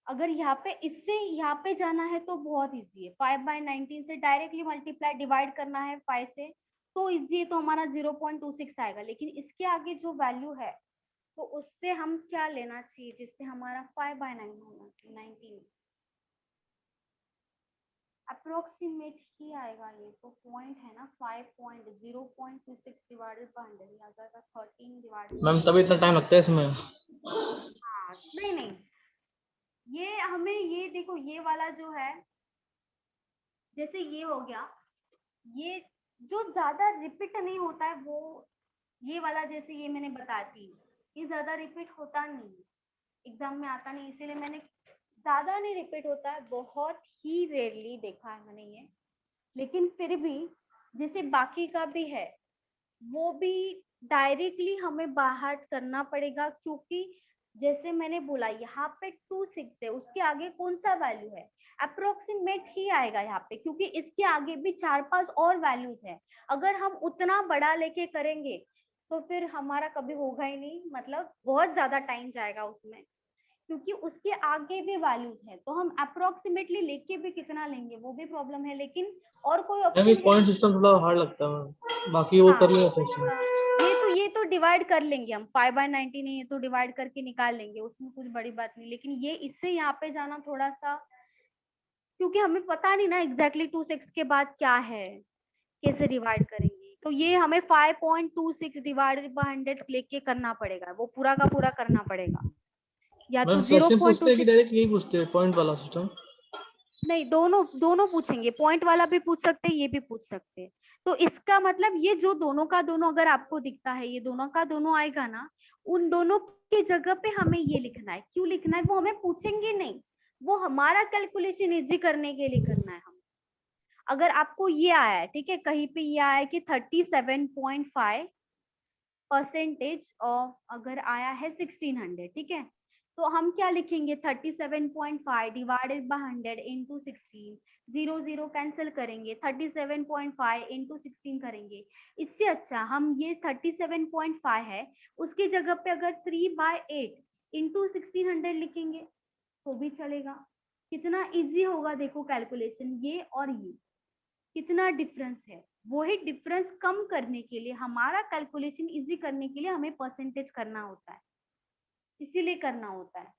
अगर यहाँ पे इससे यहाँ पे जाना है तो बहुत इजी है, 5/19 से डायरेक्टली मल्टीप्लाई डिवाइड करना है 5 से तो इजी है, तो हमारा 0.26 आएगा। लेकिन इसके आगे जो वैल्यू है तो उससे हम क्या लेना चाहिए जिससे हमारा 5/9 होना चाहिए, 19। अप्रोक्सीमेट ही आएगा, ये तो पॉइंट है ना, 5.0.26 डिवाइडेड बाय 100 आ जाएगा 13 डिवाइडेड मैम तभी इतना टाइम लगता है इसमें? हाँ नहीं नहीं, ये हमें ये देखो ये वाला जो है, जैसे ये हो गया, ये जो ज्यादा रिपीट नहीं होता है वो, ये वाला जैसे ये मैंने बताती, ये ज्यादा रिपीट होता नहीं, एग्जाम में आता नहीं, इसीलिए मैंने, ज्यादा नहीं रिपीट होता है, बहुत ही रेयरली देखा है मैंने ये। लेकिन फिर भी जैसे बाकी का भी है, वो भी डायरेक्टली हमें बाहर करना पड़ेगा, क्योंकि जैसे मैंने बोला यहाँ पे 26 है, उसके आगे कौन सा वैल्यू है, अप्रोक्सीमेट ही आएगा यहाँ पे, क्योंकि इसके आगे भी 4-5 और वैल्यूज है। अगर हम उतना बड़ा लेके करेंगे तो फिर हमारा कभी होगा ही नहीं, मतलब बहुत ज्यादा टाइम जाएगा उसमें, क्योंकि उसके आगे भी वैल्यूज है, तो हम अप्रोक्सीमेटली लेके भी कितना लेंगे वो भी प्रॉब्लम है, लेकिन और कोई मैम ये ऑप्शन है? पॉइंट सिस्टम थोड़ा हार्ड लगता है मैम, बाकी वो हाँ कर लेंगे क्वेश्चन। ये तो डिवाइड कर लेंगे हम, 5/19 है, ये तो डिवाइड करके निकाल लेंगे, उसमें कुछ बड़ी बात नहीं। लेकिन ये इससे यहाँ पे जाना थोड़ा सा, क्योंकि हमें पता नहीं ना एग्जैक्टली 26 के बाद क्या है, कैसे डिवाइड करेंगे, तो ये हमें 5.26 डिवाइडेड बाय 100 लेके करना पड़ेगा, वो पूरा का पूरा करना पड़ेगा, या तो मैम क्वेश्चन पूछते हैं कि 0.26। डायरेक्ट यही पूछते हैं पॉइंट वाला सिस्टम? नहीं, दोनों दोनों पूछेंगे, पॉइंट वाला भी पूछ सकते हैं, ये भी पूछ सकते हैं। तो इसका मतलब ये जो दोनों का दोनों अगर आपको दिखता है, ये दोनों का दोनों आएगा ना, उन दोनों की जगह पे हमें ये लिखना है। क्यों लिखना है वो हमें पूछेंगे नहीं, वो हमारा कैलकुलेशन इजी करने के लिए करना है। हम अगर आपको ये आया है, ठीक है, कहीं पे ये आया है कि 37.5% ऑफ अगर आया है 1600, ठीक है, तो हम क्या लिखेंगे, 37.5 डिवाइडेड बाय 100 इंटू 16, 0 कैंसिल करेंगे, 37.5 इंटू 16 करेंगे। इससे अच्छा हम ये 37.5 है, उसकी जगह पे अगर 3/8 इंटू 1600 लिखेंगे तो भी चलेगा। कितना इजी होगा देखो कैलकुलेशन, ये और ये कितना डिफरेंस है। वही डिफरेंस कम करने के लिए, हमारा कैलकुलेशन इजी करने के लिए हमें परसेंटेज करना होता है, इसीलिए करना होता है।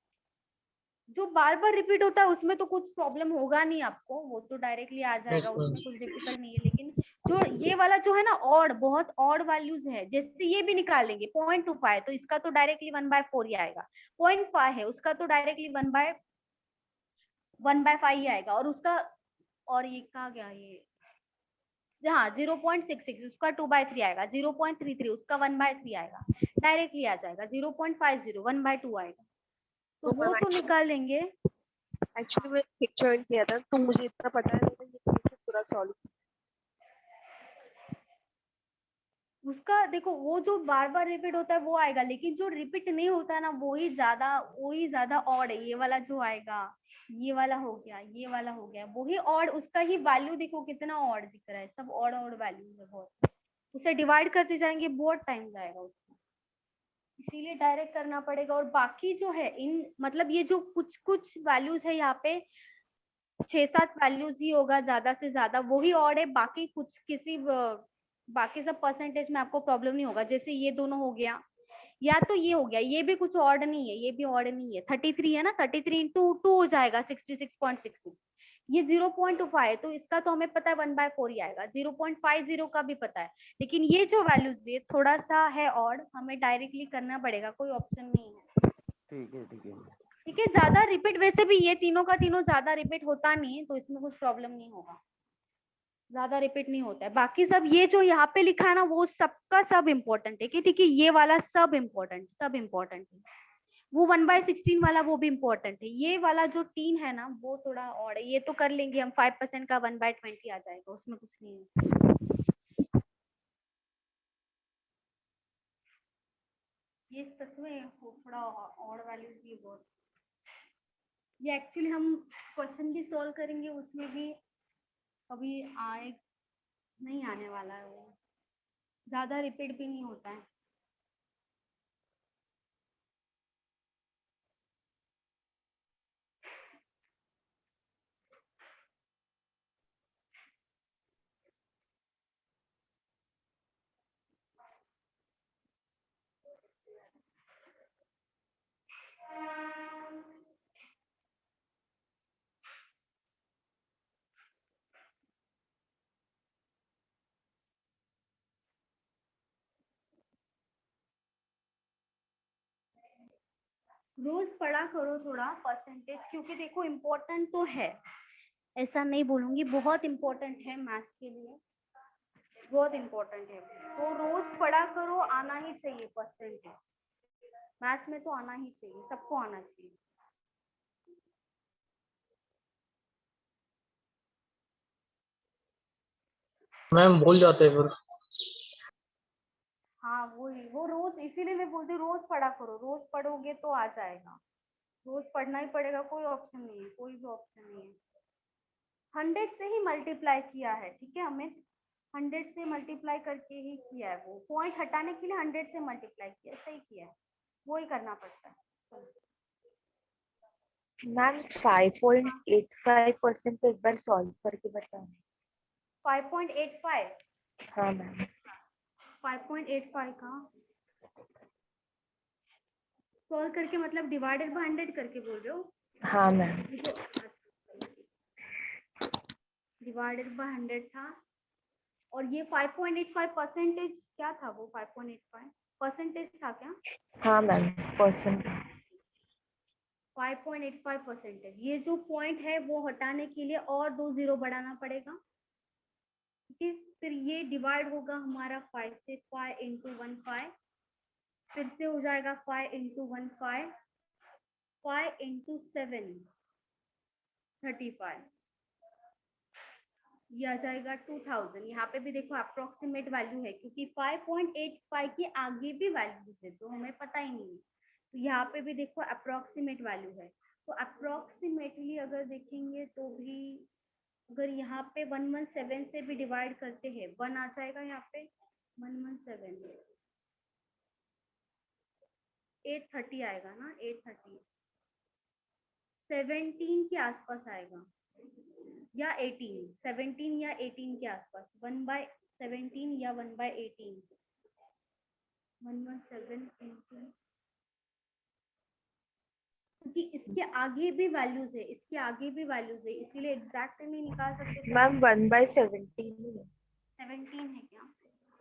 जो बार बार रिपीट होता है उसमें तो कुछ प्रॉब्लम होगा नहीं आपको, वो तो डायरेक्टली आ जाएगा, उसमें कुछ डिफिकल्ट नहीं है। लेकिन जो ये वाला जो है ना ऑड, बहुत ऑड वैल्यूज है, जैसे ये भी निकालेंगे 0.25, तो इसका तो डायरेक्टली 1/4 ही आएगा। 0.5 है, उसका तो डायरेक्टली 1/5 ही आएगा। और उसका, और ये कहा गया, ये हाँ 0.66 उसका 2/3 आएगा, 0.33 उसका 1/3 आएगा, डायरेक्टली आ जाएगा। 0.50 1/2 आएगा, तो वो तो निकालेंगे। एक्चुअली मैं पिक्चर किया था तो मुझे इतना पता है, मैंने ये कैसे पूरा सॉल्व। उसका देखो वो जो बार बार रिपीट होता है वो आएगा, लेकिन जो रिपीट नहीं होता है ना वही ज्यादा ऑड है। ये वाला जो आएगा, ये वाला हो गया, ये वाला हो गया, वही ऑड, उसका ही वैल्यू देखो कितना ऑड दिख रहा है, सब ऑड ऑड वैल्यू है बहुत। उसे डिवाइड करते जाएंगे बहुत टाइम जाएगा उसको, इसीलिए डायरेक्ट करना पड़ेगा। और बाकी जो है इन मतलब ये जो कुछ कुछ वैल्यूज है यहाँ पे 6-7 वैल्यूज ही होगा ज्यादा से ज्यादा, वही ऑड है। बाकी कुछ बाकी सब परसेंटेज में आपको प्रॉब्लम नहीं होगा। जैसे ये दोनों हो गया, या तो ये हो गया, ये भी कुछ ऑड नहीं है, ये भी ऑड नहीं है। 33 है ना, 33 इंटू 2 हो जाएगा 66.66। ये 0.25 है, तो इसका तो हमें पता है 1/4 ही आएगा। 0.50 का भी पता है, लेकिन ये जो वैल्यूज ये थोड़ा सा है ऑड, हमें डायरेक्टली करना पड़ेगा, कोई ऑप्शन नहीं है। ठीक है ठीक है। ठीक है, ज्यादा रिपीट वैसे भी ये तीनों का तीनों ज्यादा रिपीट होता नहीं है, तो इसमें कुछ प्रॉब्लम नहीं होगा, ज्यादा रिपीट नहीं होता है। बाकी सब ये जो यहाँ पे लिखा है ना वो सबका सब इम्पोर्टेंट है कि ठीक है, ये वाला सब इम्पोर्टेंट है। वो 1/16 वाला वो भी इम्पोर्टेंट है। ये वाला जो 3 है ना वो थोड़ा और है, ये तो कर लेंगे हम। 5% का 1/20 आ जाएगा, उसमें कुछ नहीं है। ये सच में थोड़ा और वैल्यू भी बहुत, ये एक्चुअली हम क्वेश्चन भी सॉल्व करेंगे उसमें भी अभी आए नहीं, आने वाला है वो, ज्यादा रिपीट भी नहीं होता है। रोज पढ़ा करो थोड़ा परसेंटेज, क्योंकि देखो इम्पोर्टेंट तो है, ऐसा नहीं बोलूंगी, बहुत इम्पोर्टेंट है मैथ्स के लिए, बहुत इम्पोर्टेंट है। तो रोज पढ़ा करो, आना ही चाहिए परसेंटेज, मैथ्स में तो आना ही चाहिए, सबको आना चाहिए। मैम भूल जाते हैं फिर। हाँ वही, वो रोज, इसीलिए मैं बोलती हूँ रोज पढ़ा करो, रोज पढ़ोगे तो आ जाएगा, रोज पढ़ना ही पड़ेगा, कोई ऑप्शन नहीं है, कोई भी ऑप्शन नहीं है। 100 से ही मल्टीप्लाई किया है, ठीक है अमित, 100 से मल्टीप्लाई करके ही किया है, वो पॉइंट हटाने के लिए 100 से मल्टीप्लाई किया, सही किया है, वो ही करना पड़ता है। मैम 5.85% तो एक बार सॉल्व करके बताना। 5.85, हाँ मैम। 5.85 का सॉल्व करके मतलब डिवाइडेड बाय 100 करके बोल रहे हो? हाँ मैम। डिवाइडेड बाय 100 था, और ये 5.85 परसेंटेज क्या था, वो 5.85 परसेंटेज था क्या? हाँ मैम परसेंट। 5.85 परसेंटेज, ये जो पॉइंट है वो हटाने के लिए और 2 0 बढ़ाना पड़ेगा, ठीक है, फिर ये डिवाइड होगा हमारा 5 से, 5 इंटू 1 5, फिर से हो जाएगा 5 इंटू 1 5, 5 इंटू 7 35, ये आ जाएगा 2000। यहाँ पे भी देखो अप्रोक्सीमेट वैल्यू है क्योंकि 5.85 के आगे भी वैल्यूज है तो हमें पता ही नहीं है, तो यहाँ पे भी देखो अप्रोक्सीमेट वैल्यू है। तो अप्रोक्सीमेटली अगर देखेंगे तो भी अगर यहाँ पे 117 से भी डिवाइड करते हैं 1 आ जाएगा, यहाँ पे 117 830 आएगा ना, 830 17 के आसपास आएगा या 18, 17 या 18 के आसपास, 1/17 या 1/18, 117 इंटू, क्योंकि इसके आगे भी वैल्यूज है, इसके आगे भी वैल्यूज है, इसीलिए एग्जैक्ट नहीं निकाल सकते। मैम 1/17 ही है। 17 है क्या?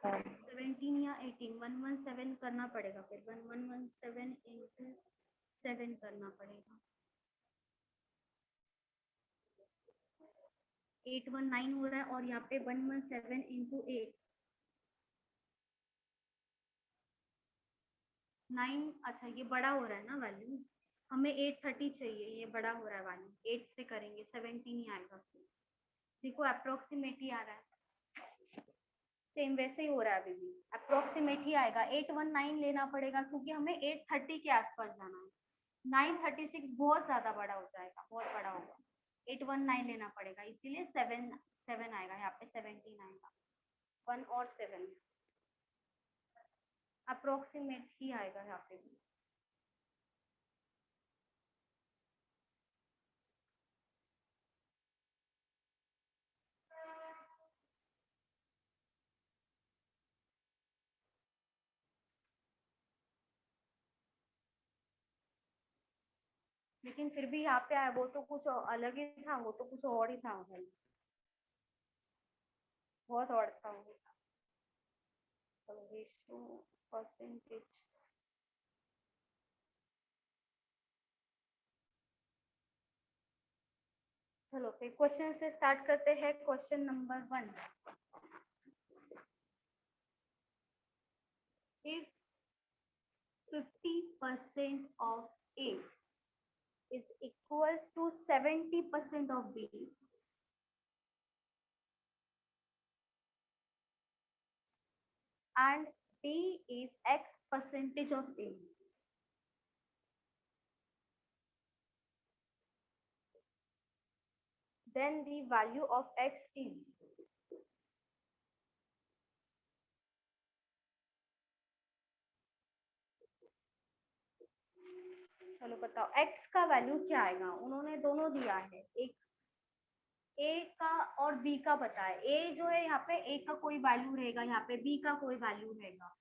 हाँ 17 या 18, 117 करना पड़ेगा, फिर 1117 इंटू 7 करना पड़ेगा, 819 हो रहा है, और यहाँ पे 117 इंटू 8 9। अच्छा ये बड़ा हो रहा है ना वैल्यू, हमें 830 चाहिए, ये बड़ा हो रहा है वैल्यू, 8 से करेंगे 17 ही आएगा। देखो अप्रोक्सीमेट ही आ रहा है, सेम वैसे ही हो रहा है, अभी भी अप्रोक्सीमेट ही आएगा। 819 लेना पड़ेगा क्योंकि हमें 830 के आसपास जाना है, 936 बहुत ज्यादा बड़ा हो जाएगा, बहुत बड़ा होगा, 819 लेना पड़ेगा, इसीलिए 7 आएगा, यहाँ पे 17 आएगा, 1 और 7 अप्रोक्सीमेट ही आएगा यहाँ पे भी। लेकिन फिर भी यहाँ पे आया, वो तो कुछ अलग ही था, वो तो कुछ और ही था भाई, बहुत और था वो। रेशियो परसेंटेज, चलो फिर क्वेश्चन से स्टार्ट करते हैं। Question number 1, if 50% of A is equals to 70% of B, and B is X percentage of A, then the value of X is, चलो बताओ X का वैल्यू क्या आएगा, उन्होंने दोनों दिया है, एक A का और B का पता है, A जो है यहाँ पे A का कोई वैल्यू रहेगा, यहाँ पे B का कोई वैल्यू रहेगा,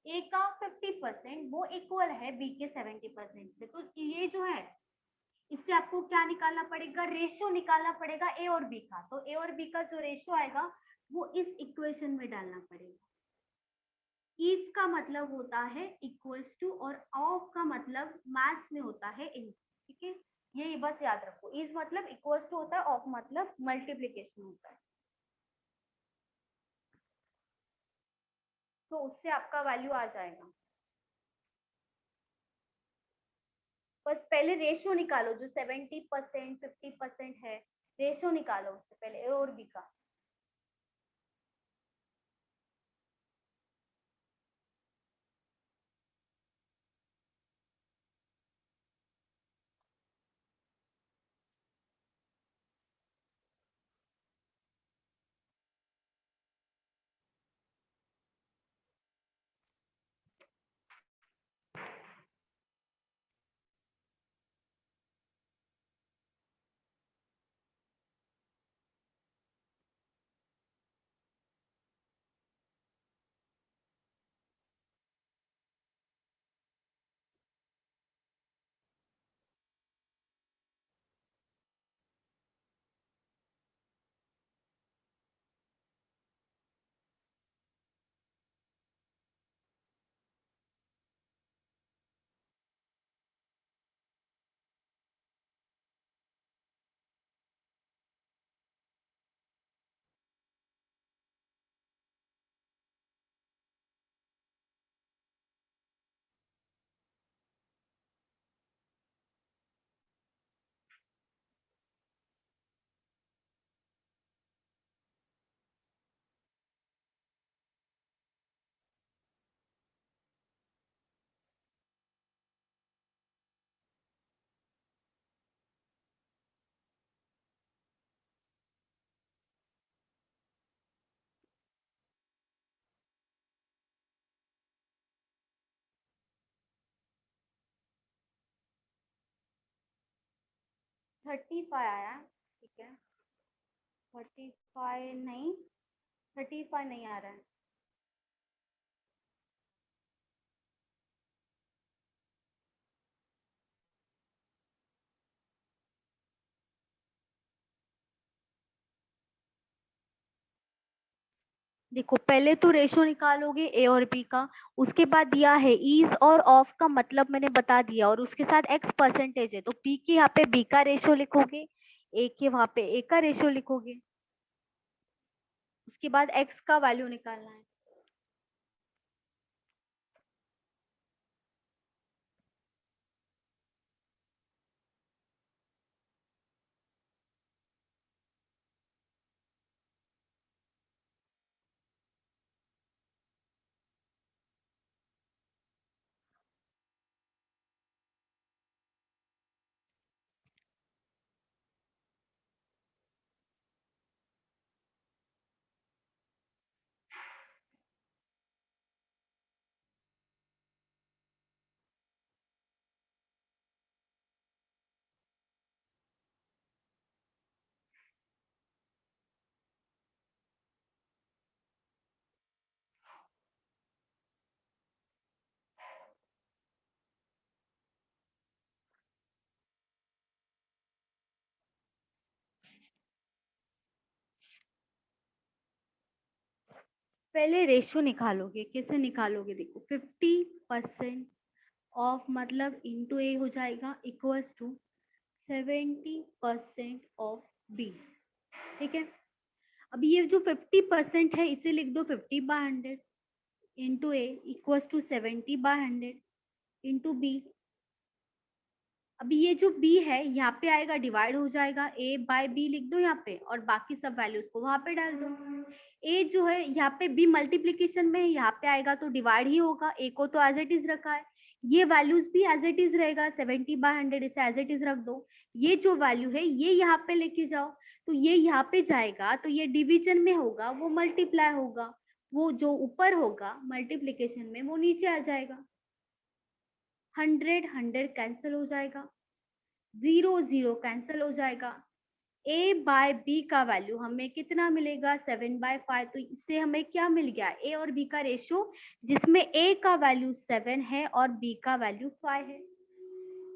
A का 50% वो इक्वल है B के 70% से, तो ये जो है इससे आपको क्या निकालना पड़ेगा, रेशियो निकालना पड़ेगा A और B का, तो A और B का जो रेशियो आएगा वो इस इक्वेशन में डालना पड़ेगा। इज का मतलब होता है इक्वल्स टू, और ऑफ का मतलब मैथ्स में होता है इन, ठीक है, ये बस याद रखो, इज मतलब इक्वल्स टू होता है, ऑफ मतलब मल्टीप्लीकेशन होता है, तो उससे आपका वैल्यू आ जाएगा। बस पहले रेशियो निकालो, जो 70% 50% है, रेशियो निकालो उससे पहले ए और बी का। 35 आया है, ठीक है। 35 नहीं, 35 नहीं आ रहा है। देखो पहले तो रेशो निकालोगे ए और बी का, उसके बाद दिया है इज और ऑफ का मतलब मैंने बता दिया, और उसके साथ एक्स परसेंटेज है, तो पी के यहाँ पे बी का रेशो लिखोगे, ए के वहां पे ए का रेशो लिखोगे, उसके बाद एक्स का वैल्यू निकालना है। पहले रेशो निकालोगे, कैसे निकालोगे, देखो 50% ऑफ मतलब इंटू ए हो जाएगा इक्वल्स टू 70% ऑफ बी, ठीक है। अब ये जो 50% है इसे लिख दो 50/100 into A equals to 70/100 into B. अभी ये जो b है यहाँ पे आएगा, डिवाइड हो जाएगा, a बाय b लिख दो यहाँ पे, और बाकी सब वैल्यूज को वहां पे डाल दो। a जो है यहाँ पे b मल्टीप्लीकेशन में है, यहाँ पे आएगा तो डिवाइड ही होगा, a को तो एज इट इज रखा है, ये वैल्यूज भी एज इट इज रहेगा, 70/100 इसे एज इट इज रख दो। ये जो वैल्यू है ये यहाँ पे लेके जाओ, तो ये यहाँ पे जाएगा, तो ये डिवीजन में होगा वो मल्टीप्लाई होगा, वो जो ऊपर होगा मल्टीप्लीकेशन में वो नीचे आ जाएगा। 100 कैंसिल हो जाएगा, 0 0 कैंसिल हो जाएगा। a बाय b का वैल्यू हमें कितना मिलेगा, 7/5। तो इससे हमें क्या मिल गया, a और b का रेशियो, जिसमें a का वैल्यू 7 है और b का वैल्यू 5 है।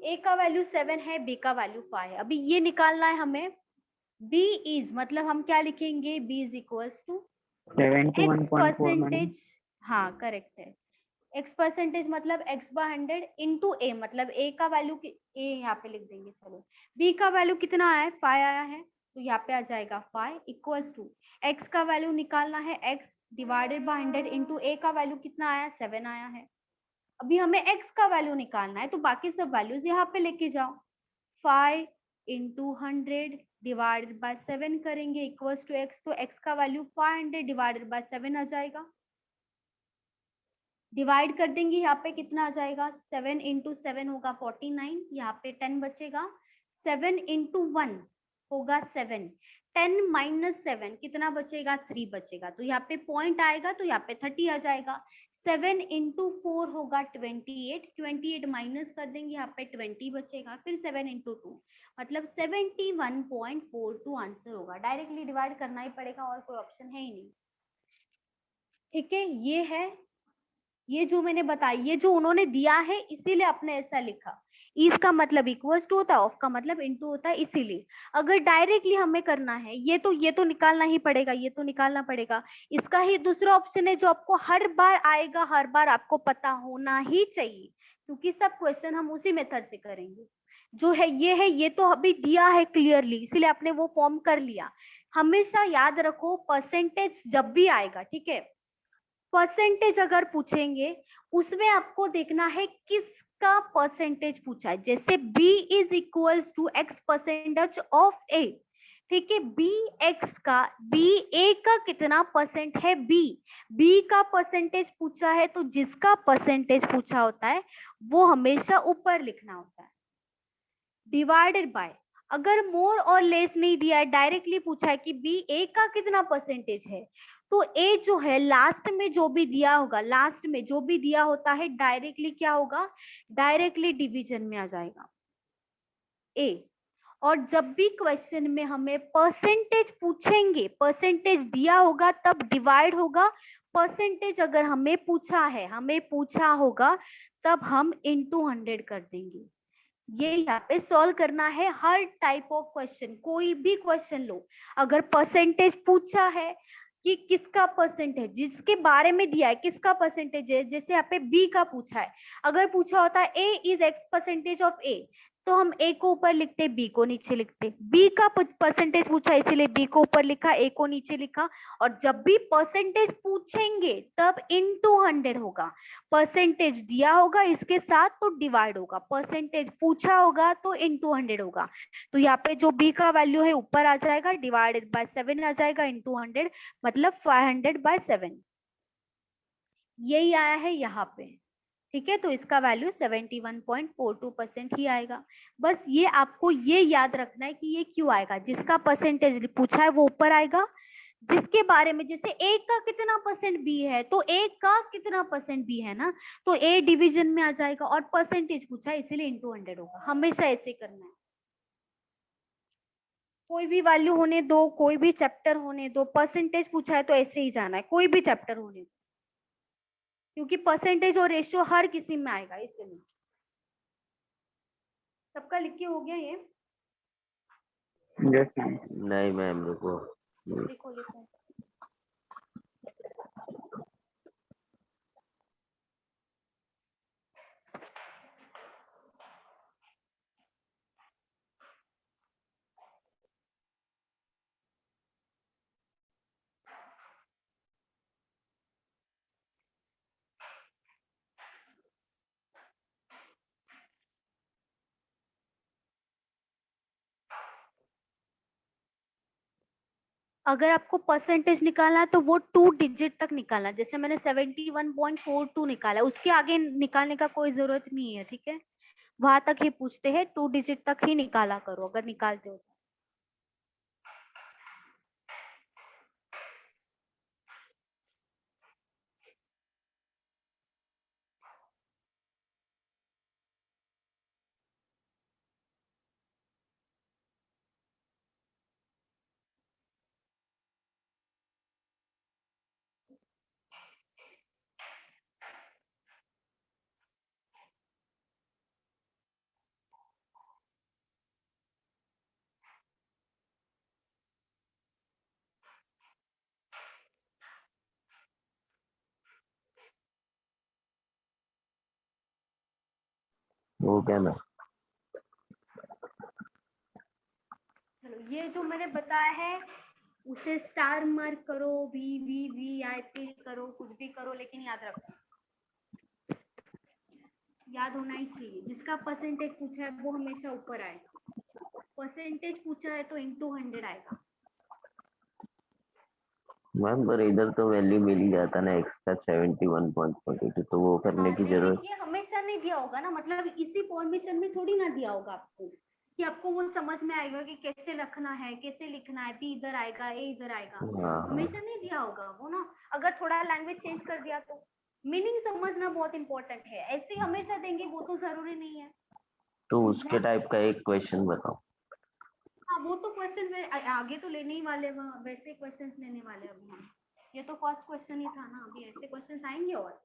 a का वैल्यू 7 है, b का वैल्यू 5 है। अभी ये निकालना है हमें, b इज मतलब हम क्या लिखेंगे, b is equals to x 71.4 percentage, हाँ करेक्ट है, एक्स परसेंटेज मतलब x/100 इंटू ए, मतलब a का वैल्यू a यहाँ पे लिख देंगे, चलो b का वैल्यू कितना आया है, 5 आया है, तो यहाँ पे आ जाएगा 5 इक्वल्स टू x का वैल्यू निकालना है, x divided by 100 into a का वैल्यू कितना आया, 7 आया है। अभी हमें x का वैल्यू निकालना है, तो बाकी सब वैल्यूज यहाँ पे लेके जाओ, 5 इंटू 100 डिवाइडेड बाय 7 करेंगे इक्वल्स टू x, तो x का वैल्यू 500 डिवाइडेड बाय 7 आ जाएगा। डिवाइड कर देंगे, यहाँ पे कितना आ जाएगा, 7 इंटू 7 होगा 49, यहाँ पे 10 बचेगा, 7 इंटू 1 होगा 7, 10 माइनस 7 कितना बचेगा, 3 बचेगा, तो यहाँ पे पॉइंट आएगा, तो यहाँ पे 30 आ जाएगा। 7 इंटू 4 होगा 28, 28 माइनस कर देंगे, यहाँ पे 20 बचेगा, फिर 7 इंटू 2 मतलब 71.42 आंसर होगा। डायरेक्टली डिवाइड करना ही पड़ेगा, और कोई ऑप्शन है ही नहीं, ठीक है। ये है, ये जो मैंने बताई, ये जो उन्होंने दिया है इसीलिए आपने ऐसा लिखा, इज का मतलब इक्वल्स टू होता है, ऑफ का मतलब इनटू होता है, इसीलिए। अगर डायरेक्टली हमें करना है, ये तो निकालना ही पड़ेगा, ये तो निकालना पड़ेगा। इसका ही दूसरा ऑप्शन है जो आपको हर बार आएगा, हर बार आपको पता होना ही चाहिए, क्योंकि सब क्वेश्चन हम उसी मेथड से करेंगे। जो है, ये तो अभी दिया है क्लियरली, इसीलिए आपने वो फॉर्म कर लिया। हमेशा याद रखो, परसेंटेज जब भी आएगा, ठीक है, परसेंटेज अगर पूछेंगे उसमें आपको देखना है किसका परसेंटेज पूछा है। जैसे b is equals to x percentage of a, ठीक है, b x का, b a का कितना परसेंट है, b का परसेंटेज पूछा है, तो जिसका परसेंटेज पूछा होता है वो हमेशा ऊपर लिखना होता है, डिवाइडेड बाय। अगर मोर और लेस नहीं दिया है, डायरेक्टली पूछा है कि बी ए का कितना परसेंटेज है, तो ए जो है लास्ट में जो भी दिया होगा, लास्ट में जो भी दिया होता है डायरेक्टली क्या होगा, डायरेक्टली डिवीजन में आ जाएगा ए। और जब भी क्वेश्चन में हमें परसेंटेज पूछेंगे, परसेंटेज दिया होगा तब डिवाइड होगा, परसेंटेज अगर हमें पूछा होगा तब हम इनटू 100 कर देंगे। ये यहाँ पे सॉल्व करना है हर टाइप ऑफ क्वेश्चन, कोई भी क्वेश्चन लो, अगर परसेंटेज पूछा है कि किसका परसेंटेज, जिसके बारे में दिया है किसका परसेंटेज है, जैसे यहाँ पे बी का पूछा है, अगर पूछा होता है ए इज एक्स परसेंटेज ऑफ ए, तो हम ए को ऊपर लिखते, बी को नीचे लिखते। बी का परसेंटेज पूछा इसीलिए बी को ऊपर लिखा, ए को नीचे लिखा। और जब भी परसेंटेज पूछेंगे तब इनटू 100 होगा, परसेंटेज दिया होगा इसके साथ तो डिवाइड होगा, परसेंटेज पूछा होगा तो इनटू 100 होगा। तो यहाँ पे जो बी का वैल्यू है ऊपर आ जाएगा, डिवाइडेड बाय 7 आ जाएगा इनटू 100, मतलब 500/7 यही आया है यहाँ पे। ठीक है, तो इसका वैल्यू 71.42% ही आएगा। बस ये आपको ये याद रखना है कि ये क्यों आएगा, जिसका परसेंटेज पूछा है वो ऊपर आएगा, जिसके बारे में जैसे ए का कितना परसेंट बी है तो ए का कितना परसेंट बी है ना, तो ए डिवीजन में आ जाएगा, और परसेंटेज पूछा है इसीलिए इनटू 100 होगा। हमेशा ऐसे करना है, कोई भी वैल्यू होने दो, कोई भी चैप्टर होने दो, परसेंटेज पूछा है तो ऐसे ही जाना है, कोई भी चैप्टर होने दो, क्योंकि परसेंटेज और रेशियो हर किसी में आएगा। इसलिए सबका लिख के हो गया ये? Yes ma'am. नहीं मैम रुको। लिखो लिखो। अगर आपको परसेंटेज निकालना है तो वो 2 डिजिट तक निकालना, जैसे मैंने 71.42 निकाला, उसके आगे निकालने का कोई जरूरत नहीं है। ठीक है, वहां तक ही पूछते हैं, 2 डिजिट तक ही निकाला करो अगर निकालते हो। वो क्या ना, चलो, ये जो मैंने बताया है उसे स्टार मार्क करो, V V V I P करो, कुछ भी करो, लेकिन याद रखो, याद होना ही चाहिए, जिसका परसेंटेज पूछा है वो हमेशा ऊपर आएगा, परसेंटेज पूछा है तो इनटू 100 आएगा। मैम पर इधर तो वैल्यू मिल ही जाता ना एक्स का 71.42, तो वो करने हाँ, की जरूरत। लेकिन ये हमेशा नहीं दिया होगा ना, मतलब इसी फॉर्मेशन में थोड़ी ना दिया होगा आपको कि आपको वो समझ में आएगा कि कैसे रखना है, कैसे लिखना है, बी इधर आएगा, ए इधर आएगा, हाँ हमेशा नहीं दिया होगा वो ना। अगर थोड़ा लैंग्वेज चेंज कर दिया तो मीनिंग समझना बहुत इंपॉर्टेंट है, ऐसे हमेशा देंगे वो तो जरूरी नहीं है। तो उसके टाइप का एक क्वेश्चन बताओ। हाँ, वो तो क्वेश्चन में आगे तो लेने ही वाले, वैसे क्वेश्चंस लेने वाले अभी हम, ये तो फर्स्ट क्वेश्चन ही था ना, अभी ऐसे क्वेश्चंस आएंगे। और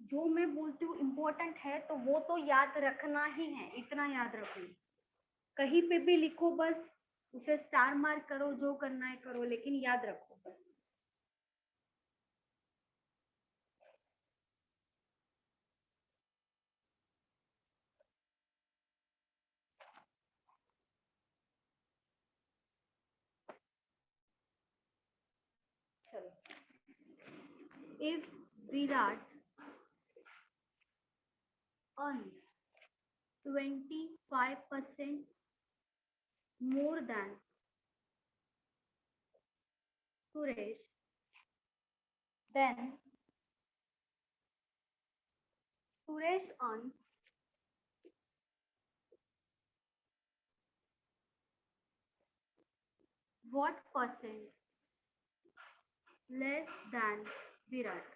जो मैं बोलती हूँ इम्पोर्टेंट है तो वो तो याद रखना ही है, इतना याद रखो, कहीं पे भी लिखो बस उसे स्टार मार्क करो, जो करना है करो, लेकिन याद रखो बस। चलो, if Virat earns 25% more than Suresh, then Suresh earns what percent less than Virat?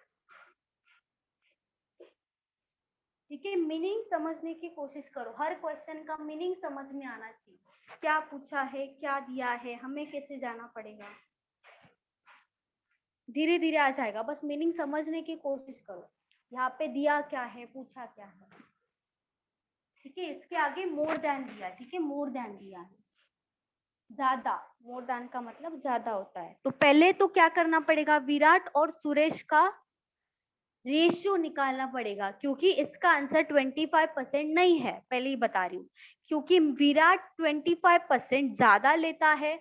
ठीक है, मीनिंग समझने की कोशिश करो, हर क्वेश्चन का मीनिंग समझ में आना चाहिए, क्या पूछा है, क्या दिया है, हमें कैसे जाना पड़ेगा, धीरे धीरे आ जाएगा, बस मीनिंग समझने की कोशिश करो। यहाँ पे दिया क्या है, पूछा क्या है, ठीक है, इसके आगे मोर देन दिया, ठीक है, मोर देन दिया है, ज्यादा, मोर देन का मतलब ज्यादा होता है। तो पहले तो क्या करना पड़ेगा, विराट और सुरेश का रेशियो निकालना पड़ेगा, क्योंकि इसका आंसर 25% नहीं है, पहले ही बता रही हूँ, क्योंकि विराट 25% ज्यादा लेता है,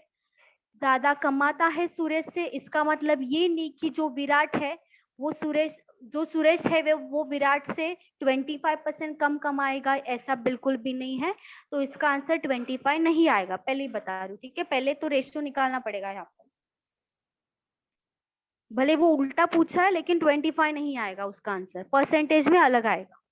ज्यादा कमाता है सुरेश से। इसका मतलब ये नहीं कि जो विराट है वो सुरेश है वो विराट से 25% कम कमाएगा, ऐसा बिल्कुल भी नहीं है। तो इसका आंसर 25 नहीं आएगा, पहले ही बता रही हूँ, ठीक है। पहले तो रेशियो निकालना पड़ेगा यहाँ पर, भले वो उल्टा पूछा है लेकिन 25 नहीं आएगा उसका आंसर, परसेंटेज में अलग आएगा।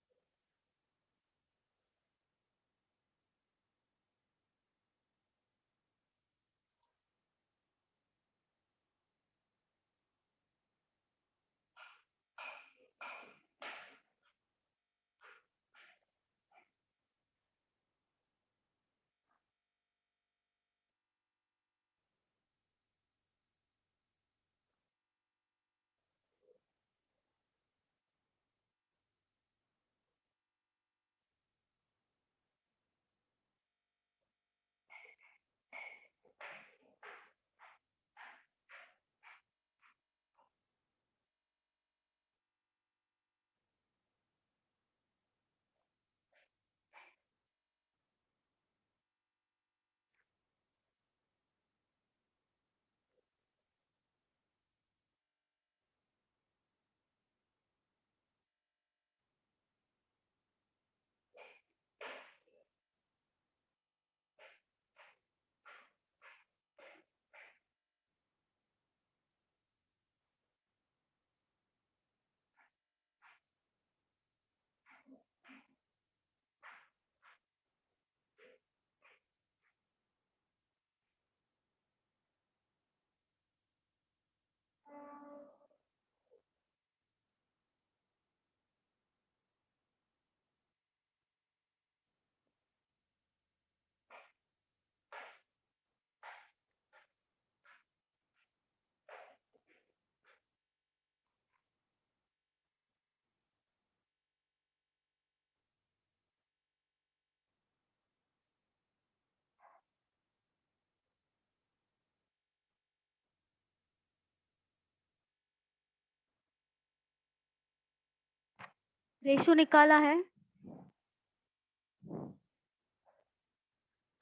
रेशियो निकाला है,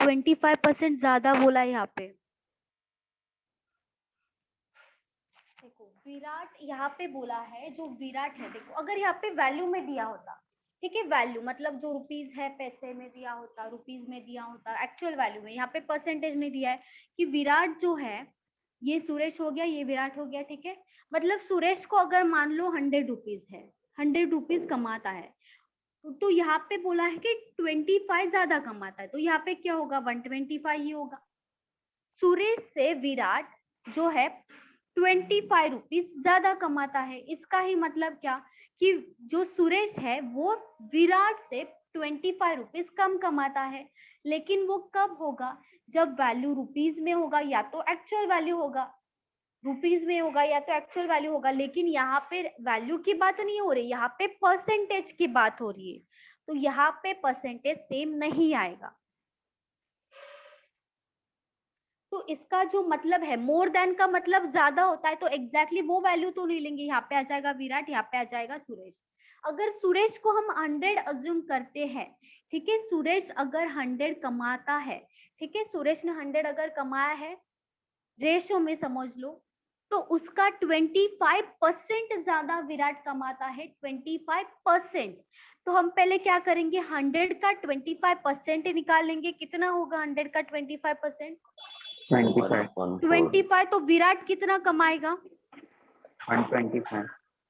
25% ज्यादा बोला है यहाँ पे। देखो विराट यहाँ पे बोला है, जो विराट है, देखो अगर यहाँ पे वैल्यू में दिया होता, ठीक है, वैल्यू मतलब जो रुपीज है पैसे में दिया होता, रुपीज में दिया होता, एक्चुअल वैल्यू में, यहाँ पे परसेंटेज में दिया है कि विराट जो है, ये सुरेश हो गया, ये विराट हो गया, ठीक है। मतलब सुरेश को अगर मान लो 100 रुपीज है, 100 रुपीज कमाता है, तो यहाँ पे बोला है कि 25 ज्यादा कमाता है, तो यहाँ पे क्या होगा, 125 ही होगा। सुरेश से विराट जो है 25 रुपीज ज्यादा कमाता है, इसका ही मतलब क्या कि जो सुरेश है वो विराट से 25 रुपीज कम कमाता है। लेकिन वो कब होगा, जब वैल्यू रुपीज में होगा, या तो एक्चुअल वैल्यू होगा, रुपीज में होगा या तो एक्चुअल वैल्यू होगा। लेकिन यहाँ पे वैल्यू की बात नहीं हो रही, यहाँ पे परसेंटेज की बात हो रही है, तो यहाँ पे परसेंटेज सेम नहीं आएगा। तो इसका जो मतलब है, मोर देन का मतलब ज्यादा होता है, तो एग्जैक्टली वो वैल्यू तो नहीं लेंगे, यहाँ पे आ जाएगा विराट, यहाँ पे आ जाएगा सुरेश। अगर सुरेश को हम 100 अज्यूम करते हैं, ठीक है, सुरेश अगर 100 कमाता है, ठीक है, सुरेश ने 100 अगर कमाया है, रेशो में समझ लो, तो उसका 25% ज्यादा विराट कमाता है, 25%। तो हम पहले क्या करेंगे, 100 का 25% निकाल लेंगे, कितना होगा 100 का 25%, 25। तो विराट कितना कमाएगा,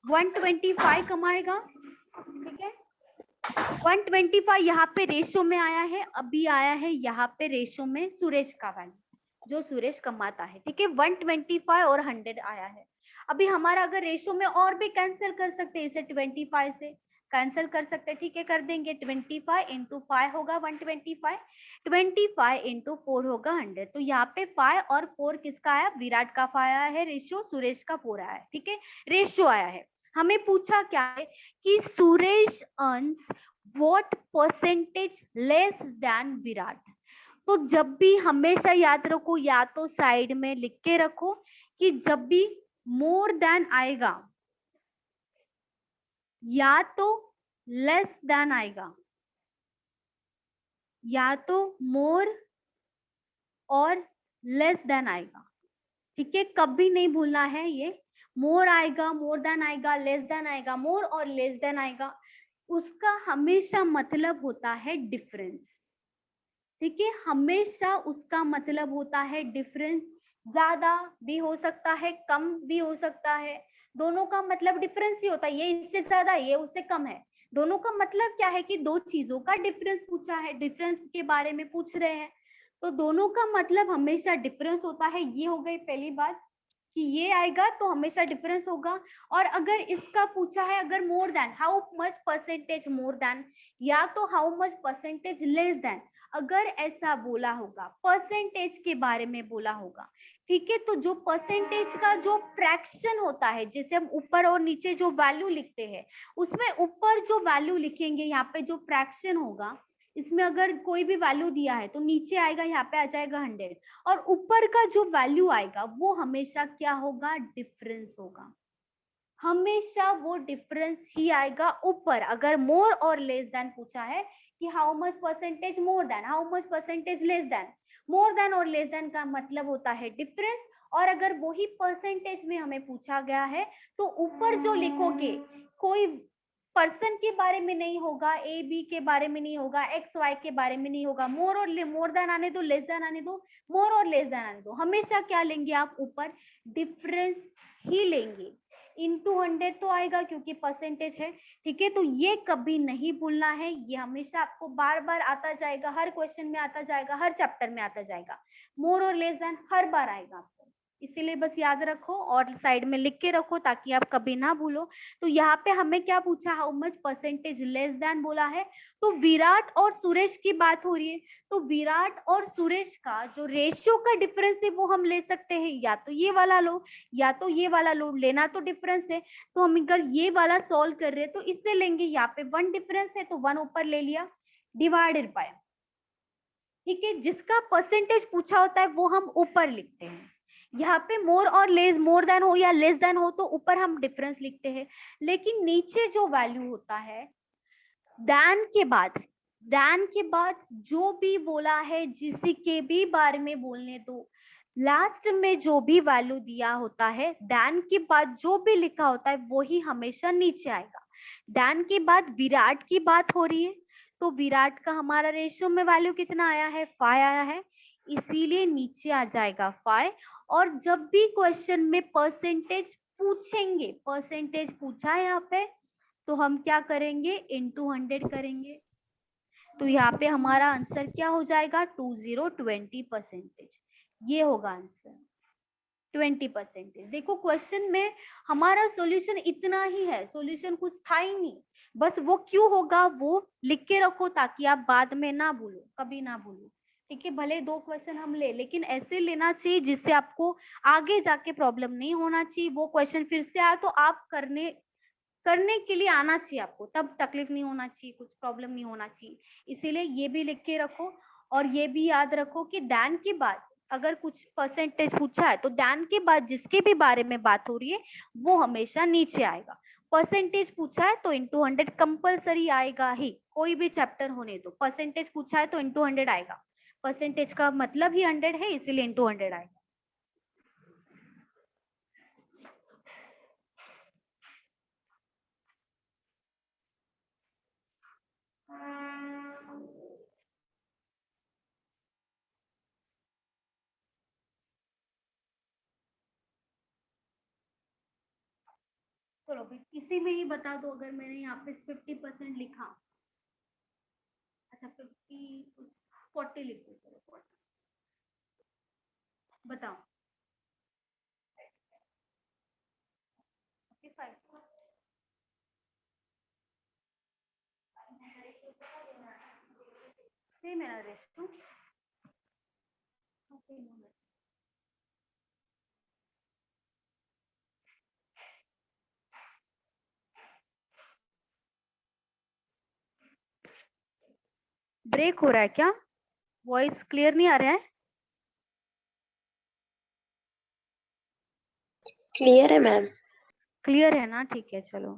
125 कमाएगा, ठीक है। 125 यहाँ पे रेशो में आया है, अभी आया है यहाँ पे रेशो में सुरेश का वैल्यू, जो सुरेश कमाता है, ठीक है, 125 और 100 आया है। अभी हमारा अगर रेशो में और भी कैंसिल कर सकते हैं इसे 25 से, कैंसिल कर सकते हैं, ठीक है कर देंगे। 25 इंटू 5 होगा 125, 25 इंटू 4 होगा 100। तो यहाँ पे 5 और 4 किसका आया, विराट का 5 आया है रेशियो, सुरेश का 4 आया है, ठीक है रेशियो आया है। हमें पूछा क्या है कि Suresh earns what percentage less than Virat. तो जब भी हमेशा याद रखो, या तो साइड में लिख के रखो कि जब भी मोर देन आएगा या तो लेस देन आएगा, या तो मोर और लेस देन आएगा, ठीक है कभी नहीं भूलना है ये। मोर आएगा, मोर देन आएगा, लेस देन आएगा, मोर और लेस देन आएगा, उसका हमेशा मतलब होता है डिफरेंस, ठीक है हमेशा उसका मतलब होता है डिफरेंस। ज्यादा भी हो सकता है, कम भी हो सकता है, दोनों का मतलब डिफरेंस ही होता है। ये इससे ज्यादा, ये उससे कम है, दोनों का मतलब क्या है कि दो चीजों का डिफरेंस पूछा है, डिफरेंस के बारे में पूछ रहे हैं, तो दोनों का मतलब हमेशा डिफरेंस होता है। ये हो गई पहली बात कि ये आएगा तो हमेशा डिफरेंस होगा। और अगर इसका पूछा है, अगर more than, how much percentage more than, या तो how much percentage less than, अगर ऐसा बोला होगा, परसेंटेज के बारे में बोला होगा, ठीक है तो जो परसेंटेज का जो फ्रैक्शन होता है, जैसे हम ऊपर और नीचे जो वैल्यू लिखते हैं, उसमें ऊपर जो वैल्यू लिखेंगे यहाँ पे जो फ्रैक्शन होगा, इसमें अगर कोई भी वैल्यू दिया है तो नीचे आएगा, यहाँ पे आ जाएगा 100, और ऊपर का जो वैल्यू आएगा वो हमेशा क्या होगा, डिफरेंस होगा, हमेशा वो डिफरेंस ही आएगा ऊपर। अगर मोर और लेस देन पूछा है कि how much percentage more than, how much percentage less than, more than और लेस देन का मतलब होता है डिफरेंस। और अगर वही परसेंटेज में हमें पूछा गया है तो ऊपर जो लिखोगे कोई पर्सन के बारे में नहीं होगा, ए बी के बारे में नहीं होगा, एक्स वाई के बारे में नहीं होगा, मोर और मोर देन आने दो, लेस देन आने दो, मोर और लेस देन आने दो, हमेशा क्या लेंगे आप ऊपर, डिफरेंस ही लेंगे। इनटू 100 तो आएगा क्योंकि परसेंटेज है, ठीक है तो ये कभी नहीं भूलना है, ये हमेशा आपको बार बार आता जाएगा, हर क्वेश्चन में आता जाएगा, हर चैप्टर में आता जाएगा, मोर और लेस देन हर बार आएगा आपको, इसीलिए बस याद रखो और साइड में लिख के रखो ताकि आप कभी ना भूलो। तो यहाँ पे हमें क्या पूछा, how much percentage less than बोला है, तो विराट और सुरेश की बात हो रही है, तो विराट और सुरेश का जो रेशियो का डिफरेंस है वो हम ले सकते हैं, या तो ये वाला लो या तो ये वाला लो, लेना तो डिफरेंस है, तो हम अगर ये वाला सॉल्व कर रहे हैं तो इससे लेंगे, यहाँ पे 1 डिफरेंस है तो 1 ऊपर ले लिया, डिवाइडेड बाय, ठीक है जिसका परसेंटेज पूछा होता है वो हम ऊपर लिखते हैं। यहाँ पे मोर और लेस, मोर देन हो या लेस देन हो तो ऊपर हम डिफरेंस लिखते हैं, लेकिन नीचे जो वैल्यू होता है देन के बाद, देन के बाद जो भी बोला है, जिसी के भी बारे में बोलने दो, लास्ट में जो भी वैल्यू दिया होता है देन के बाद जो भी लिखा होता है वही हमेशा नीचे आएगा। देन के बाद विराट की बात हो रही है तो विराट का हमारा रेशियो में वैल्यू कितना आया है, 5 आया है, इसीलिए नीचे आ जाएगा 5। और जब भी क्वेश्चन में परसेंटेज पूछेंगे, परसेंटेज पूछा है यहाँ पे, तो हम क्या करेंगे, इनटू 100 करेंगे, तो यहाँ पे हमारा आंसर क्या हो जाएगा, 20% ये होगा आंसर 20%। देखो क्वेश्चन में हमारा सॉल्यूशन इतना ही है, सॉल्यूशन कुछ था ही नहीं, बस वो क्यों होगा वो लिख के रखो ताकि आप बाद में ना भूलो, कभी ना भूलो, ठीक है भले 2 क्वेश्चन हम ले, लेकिन ऐसे लेना चाहिए जिससे आपको आगे जाके प्रॉब्लम नहीं होना चाहिए, वो क्वेश्चन फिर से आया तो आप करने के लिए आना चाहिए आपको, तब तकलीफ नहीं होना चाहिए, कुछ प्रॉब्लम नहीं होना चाहिए, इसीलिए ये भी लिख के रखो। और ये भी याद रखो कि डैन के बाद अगर कुछ परसेंटेज पूछा है तो डैन के बाद जिसके भी बारे में बात हो रही है वो हमेशा नीचे आएगा। परसेंटेज पूछा है तो इंटू 100 कंपल्सरी आएगा ही, कोई भी चैप्टर होने दो, परसेंटेज पूछा है तो इंटू 100 आएगा, परसेंटेज का मतलब ही 100 है इसीलिए इंटू 100 आएगा। चलो भाई किसी में ही बता दो, अगर मैंने यहाँ पे 50% लिखा, अच्छा 50 40 लिख दो, चलो 40 बताओ, 55 सेम है ना रेशो? ब्रेक हो रहा है क्या? वॉइस क्लियर नहीं आ रहा है? क्लियर है मैम। क्लियर है ना? ठीक है चलो।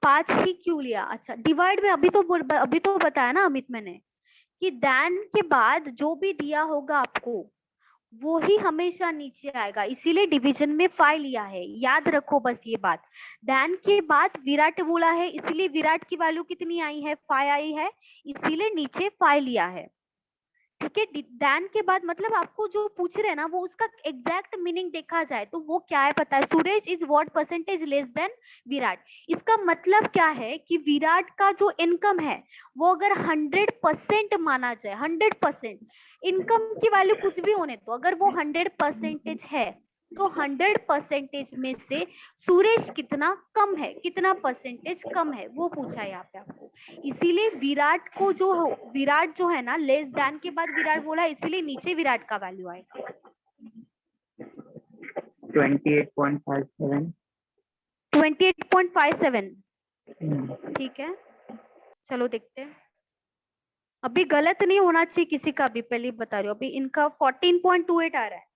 5 ही क्यों लिया? अच्छा डिवाइड में अभी तो बताया ना अमित मैंने कि देन के बाद जो भी दिया होगा आपको वो ही हमेशा नीचे आएगा, इसीलिए डिवीजन में 5 लिया है। याद रखो बस ये बात। देन के बाद विराट बोला है, इसीलिए विराट की वैल्यू कितनी आई है? 5 आई है, इसीलिए नीचे 5 लिया है। ठीक है, देन के बाद मतलब आपको जो पूछ रहे हैं ना वो उसका एग्जैक्ट मीनिंग देखा जाए तो वो क्या है पता है? Suresh is what percentage less than Virat. इसका मतलब क्या है कि विराट का जो इनकम है वो अगर 100% माना जाए, 100%, इनकम की वैल्यू कुछ भी होने तो अगर वो 100% है तो 100% में से सुरेश कितना कम है, कितना परसेंटेज कम है, वो पूछा है यहाँ पे आपको। इसीलिए विराट जो है ना, लेस देन के बाद विराट बोला, इसीलिए नीचे विराट का वैल्यू आएगा। 28.57। 28.57 ठीक है, चलो देखते हैं। अभी गलत नहीं होना चाहिए किसी का भी, पहले बता रही हूँ। अभी इनका 14.28 आ रहा है,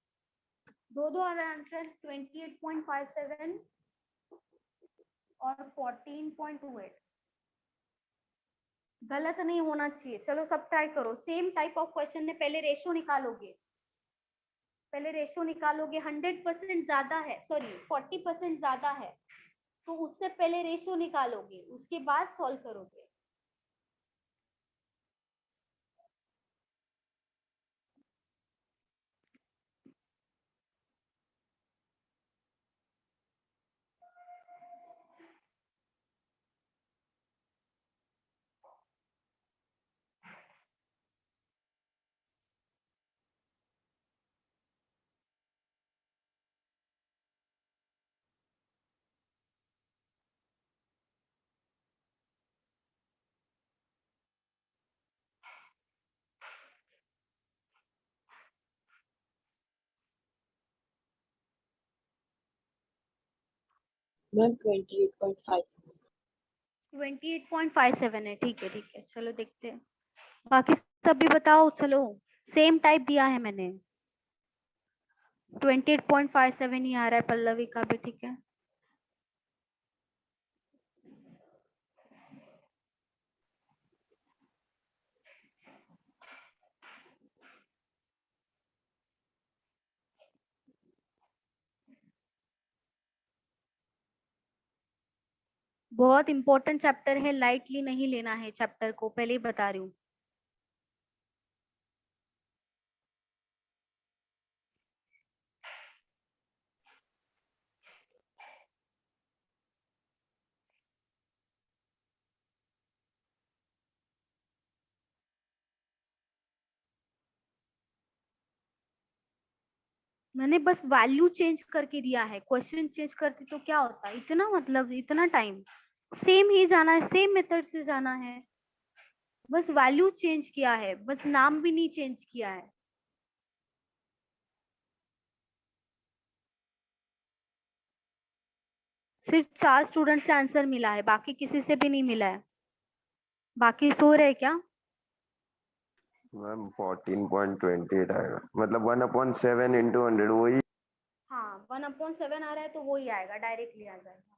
दो आ रहा है आंसर, 28.57 और 14.28। गलत नहीं होना चाहिए। चलो सब ट्राई करो, सेम टाइप ऑफ क्वेश्चन है। पहले रेशो निकालोगे, 100% ज्यादा है, सॉरी 40% ज्यादा है तो उससे पहले रेशो निकालोगे, उसके बाद सॉल्व करोगे। मैम 28.5। 28.57 है, ठीक है ठीक है, चलो देखते हैं। बाकी सब भी बताओ। चलो सेम टाइप दिया है मैंने, 28.57 ही आ रहा है पल्लवी का भी, ठीक है। बहुत इंपॉर्टेंट चैप्टर है, लाइटली नहीं लेना है चैप्टर को, पहले ही बता रही हूँ। मैंने बस वैल्यू चेंज करके दिया है, क्वेश्चन चेंज करती तो क्या होता, इतना मतलब इतना टाइम। सेम ही जाना है, सेम मेथड से जाना है, बस वैल्यू चेंज किया है, बस नाम भी नहीं चेंज किया है। सिर्फ 4 स्टूडेंट से आंसर मिला है, बाकी किसी से भी नहीं मिला है। बाकी सो रहे क्या? मैम 14.28 आएगा, मतलब 1/7 into 100 वही। हाँ 1/7 आ रहा है तो वो ही आएगा, डायरेक्टली आ जाएगा।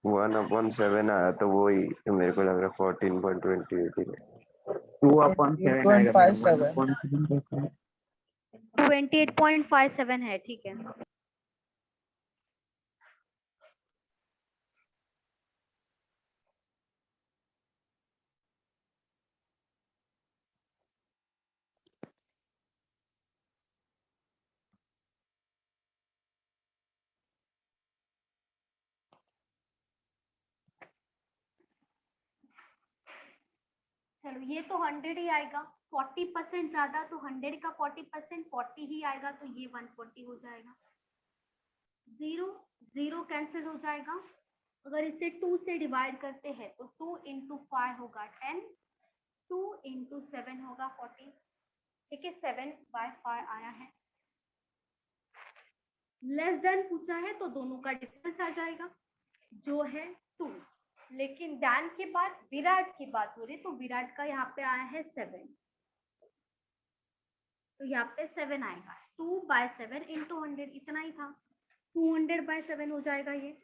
1/7 आया तो वही, तो मेरे को लग रहा है 14.28 ही है। 2/7 आएगा मैडम, 28.57। 1/7 28.57 है, ठीक है। चलो ये तो 100 ही आएगा, 40% ज्यादा तो 100 का 40% 40 ही आएगा, तो ये 140 हो जाएगा। 0 0 कैंसिल हो जाएगा, अगर इसे 2 से डिवाइड करते हैं तो 2 इंटू 5 होगा 10, 2 इंटू 7 होगा 40। ठीक है, 7/5 आया है। लेस देन पूछा है तो दोनों का डिफरेंस आ जाएगा जो है 2। लेकिन ध्यान के बाद विराट की बात हो रही तो विराट का यहाँ पे आया है 7, तो यहाँ पे 7 आएगा। 2/7 इंटू 100 इतना ही था, 200/7 हो जाएगा ये।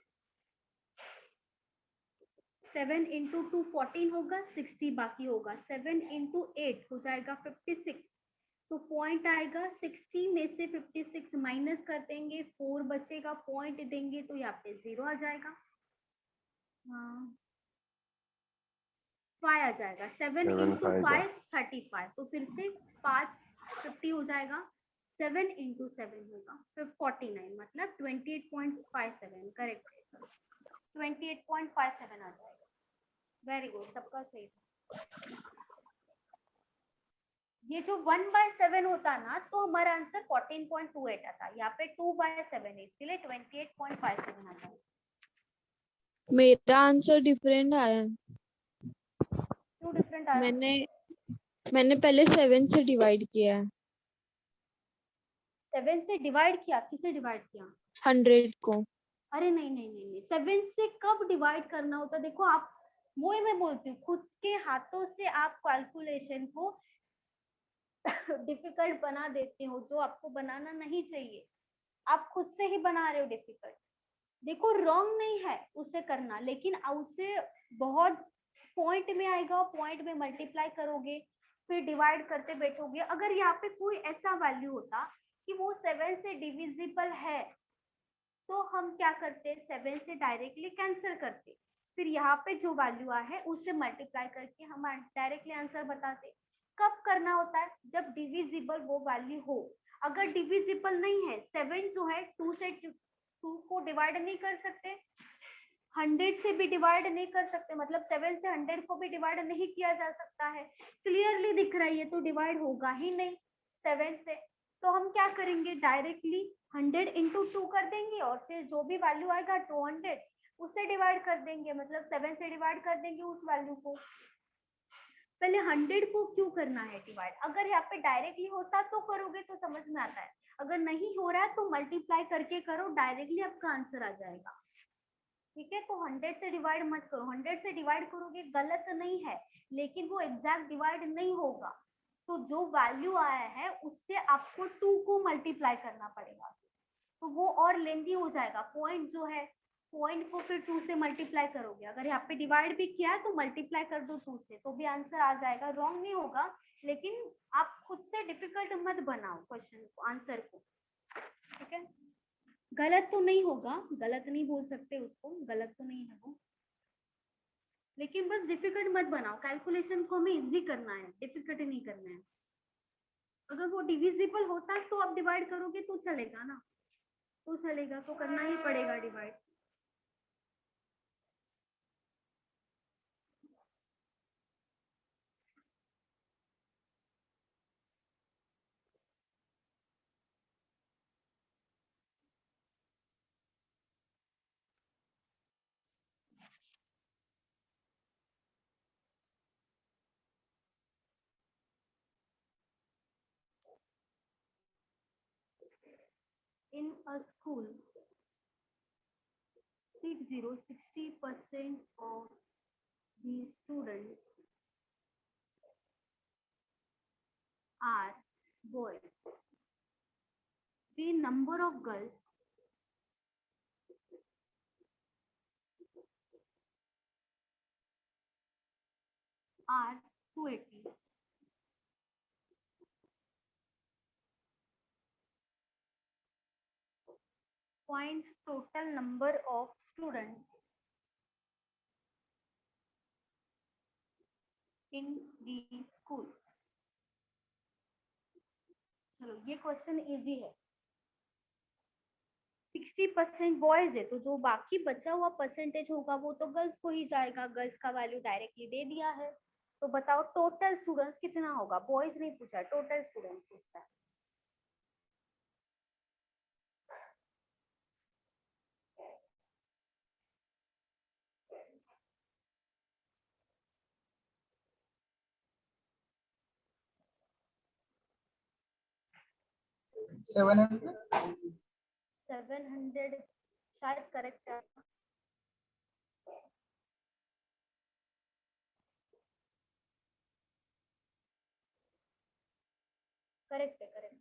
7 इंटू 2 14 होगा, 60 बाकी होगा। 7 इंटू 8 हो जाएगा 56, तो पॉइंट आएगा 60 में से 56 माइनस कर देंगे, 4 बचेगा, पॉइंट देंगे तो यहाँ पे 0 आ जाएगा। हाँ 5 आ जाएगा। 7 इंटू 5 35, तो फिर से 5 50 हो जाएगा। 7 इंटू 7 होगा फिर 49, मतलब 28.57 करेक्ट है, 28.57 आ जाएगा। वेरी गुड, सबका सही था। ये जो 1/7 होता ना तो हमारा आंसर 14.28 आता, यहाँ पे 2/7 है इसलिए 28.57 आता है। मेरा आंसर डिफरेंट आया। क्यों डिफरेंट आया? मैंने पहले 7 से डिवाइड किया है। 7 से डिवाइड किया? किसे डिवाइड किया? 100 को। अरे नहीं नहीं नहीं नहीं, 7 से कब डिवाइड करना होता? देखो आप, वो ही मैं बोलती हूँ, खुद के हाथों से आप कैलकुलेशन को डिफिकल्ट बना देते हो, जो आपको बनाना नहीं चाहिए। आप खुद से ही बना रहे हो डिफिकल्ट। देखो रॉन्ग नहीं है उसे करना, लेकिन उसे बहुत पॉइंट में आएगा, पॉइंट में मल्टीप्लाई करोगे, फिर डिवाइड करते बैठोगे। अगर यहाँ पे कोई ऐसा वैल्यू होता कि वो 7 से डिविजिबल है तो हम क्या करते, 7 से डायरेक्टली कैंसिल करते, फिर यहाँ पे जो वैल्यू है उससे मल्टीप्लाई करके हम डायरेक्टली आंसर बताते। कब करना होता है? जब डिविजिबल वो वैल्यू हो। अगर डिविजिबल नहीं है, 7 जो है 2 से 2 को डिवाइड नहीं कर सकते, 100 से भी डिवाइड नहीं कर सकते, मतलब 7 से 100 को भी डिवाइड नहीं किया जा सकता है। क्लियरली दिख रहा है ये तो डिवाइड होगा ही नहीं 7 से। तो हम क्या करेंगे, डायरेक्टली 100 इंटू 2 कर देंगे और फिर जो भी वैल्यू आएगा 200 उससे डिवाइड कर देंगे, मतलब 7 से डिवाइड कर देंगे उस वैल्यू को। पहले 100 को क्यों करना है डिवाइड? अगर यहाँ पे डायरेक्टली होता तो करोगे तो समझ में आता है, अगर नहीं हो रहा है तो मल्टीप्लाई करके करो, डायरेक्टली आपका आंसर आ जाएगा। ठीक है, तो 100 से डिवाइड मत करो। 100 से डिवाइड करोगे गलत नहीं है, लेकिन वो एग्जैक्ट डिवाइड नहीं होगा। तो जो वैल्यू आया है उससे आपको 2 को मल्टीप्लाई करना पड़ेगा, तो वो और लेंथी हो जाएगा। पॉइंट जो है, पॉइंट को फिर 2 से मल्टीप्लाई करोगे। अगर यहाँ पे डिवाइड भी किया है तो मल्टीप्लाई कर दो 2 से, तो भी आंसर आ जाएगा। रॉन्ग नहीं होगा, लेकिन आप खुद से डिफिकल्ट मत बनाओ क्वेश्चन को, आंसर को। ठीक है, गलत तो नहीं होगा, गलत नहीं बोल सकते उसको, गलत तो नहीं है वो, लेकिन बस डिफिकल्ट मत बनाओ। कैलकुलेशन को हमें इजी करना है, डिफिकल्ट नहीं करना है। अगर वो डिविजिबल होता तो आप डिवाइड करोगे तो चलेगा ना, तो चलेगा, तो करना ही पड़ेगा divide. In a school, 60% of the students are boys. The number of girls are 280. Find total number of students in the school. चलो ये क्वेश्चन इजी है। 60% बॉयज है, तो जो बाकी बचा हुआ परसेंटेज होगा वो तो गर्ल्स को ही जाएगा। गर्ल्स का वैल्यू डायरेक्टली दे दिया है, तो बताओ टोटल स्टूडेंट्स कितना होगा? बॉयज नहीं पूछा, टोटल स्टूडेंट्स पूछा है। 700 700 शायद करेक्ट है। करेक्ट है, करेक्ट।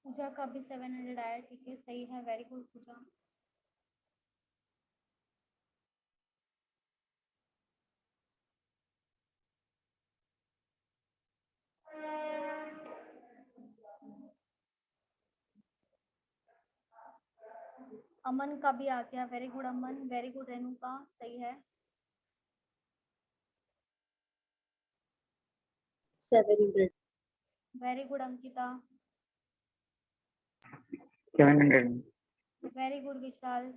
पूजा का भी 700 आया, ठीक है, सही है, वेरी गुड पूजा। अमन का भी आ गया, very good Aman, very good Renuka, सही है। 700. Very good Ankita, 700. Very good Vishal.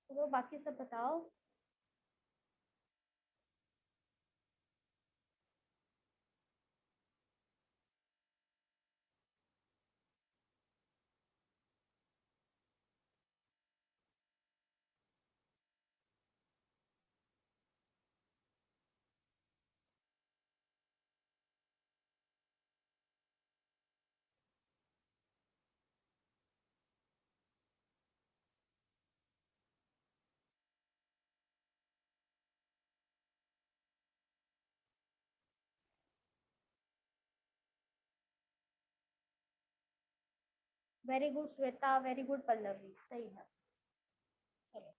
तो बाकी सब बताओ। Very good Shweta, very good Pallavi, सही है। चलो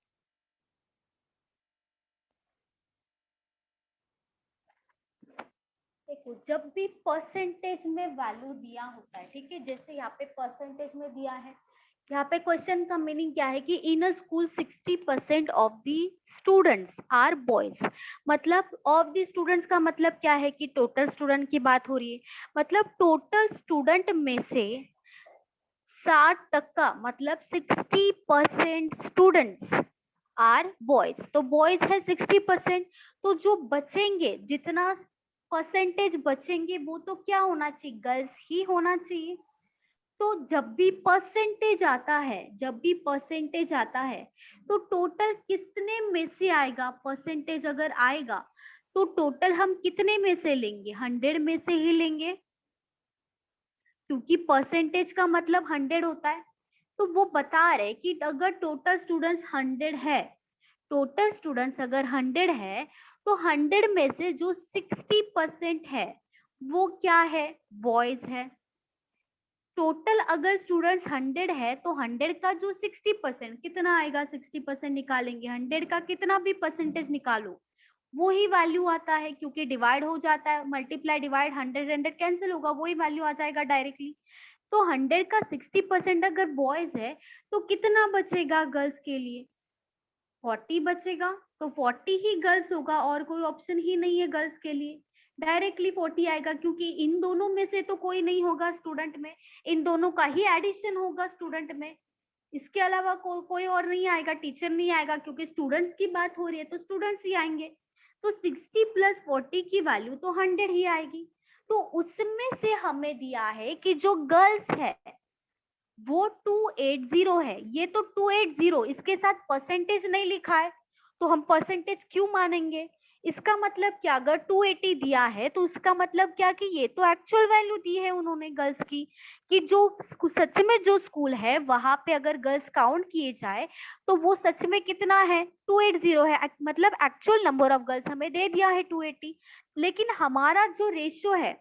देखो, जब भी परसेंटेज में वैल्यू दिया होता है, ठीक है, जैसे यहाँ पे परसेंटेज में दिया है, यहाँ पे क्वेश्चन का मीनिंग क्या है कि in a school 60% of the students are boys. मतलब ऑफ द स्टूडेंट्स का मतलब क्या है कि टोटल स्टूडेंट की बात हो रही है। मतलब टोटल स्टूडेंट में से 60% मतलब 60% स्टूडेंट्स आर बॉयज। तो बॉयज है 60%, तो जो बचेंगे, जितना परसेंटेज बचेंगे वो तो क्या होना चाहिए, गर्ल्स ही होना चाहिए। तो जब भी परसेंटेज आता है, जब भी परसेंटेज आता है तो टोटल कितने में से आएगा, परसेंटेज अगर आएगा तो टोटल हम कितने में से लेंगे, 100 में से ही लेंगे, क्योंकि परसेंटेज का मतलब 100 होता है। तो वो बता रहे कि अगर टोटल स्टूडेंट्स 100 है, टोटल स्टूडेंट्स अगर 100 है तो 100 में से जो 60% है वो क्या है, बॉयज है। टोटल अगर स्टूडेंट्स 100 है तो 100 का जो 60% कितना आएगा, 60% निकालेंगे, 100 का कितना भी परसेंटेज निकालो वो ही वैल्यू आता है, क्योंकि डिवाइड हो जाता है, मल्टीप्लाई डिवाइड 100 100 कैंसिल होगा, वही वैल्यू आ जाएगा डायरेक्टली। तो 100 का 60% अगर बॉयज है तो कितना बचेगा गर्ल्स के लिए, 40 बचेगा। तो 40 ही गर्ल्स होगा, और कोई ऑप्शन ही नहीं है गर्ल्स के लिए, डायरेक्टली 40 आएगा, क्योंकि इन दोनों में से तो कोई नहीं होगा स्टूडेंट में, इन दोनों का ही एडिशन होगा स्टूडेंट में, इसके अलावा कोई और नहीं आएगा, टीचर नहीं आएगा, क्योंकि स्टूडेंट्स की बात हो रही है तो स्टूडेंट्स ही आएंगे। तो 60 + 40 की वैल्यू तो 100 ही आएगी। तो उसमें से हमें दिया है कि जो गर्ल्स है वो 280 है, ये तो 280, इसके साथ परसेंटेज नहीं लिखा है, तो हम परसेंटेज क्यों मानेंगे। इसका मतलब क्या, अगर 280 दिया है तो इसका मतलब क्या कि ये तो एक्चुअल वैल्यू दी है उन्होंने गर्ल्स की, कि जो सच में जो स्कूल है वहां पे अगर गर्ल्स काउंट किए जाए तो वो सच में कितना है, 280 है, मतलब एक्चुअल नंबर ऑफ गर्ल्स हमें दे दिया है 280। लेकिन हमारा जो रेशियो है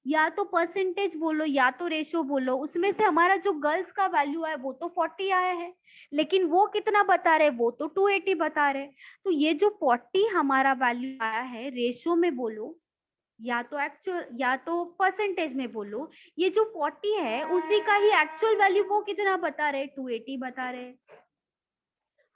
या तो परसेंटेज बोलो या तो रेशो बोलो, उसमें से हमारा जो गर्ल्स का वैल्यू है वो तो 40 आया है, लेकिन वो कितना बता रहे, वो तो 280 बता रहे। तो ये जो 40 हमारा वैल्यू आया है रेशो में बोलो या तो एक्चुअल या तो परसेंटेज में बोलो, ये जो 40 है उसी का ही एक्चुअल वैल्यू वो कितना बता रहे, 280 बता रहे।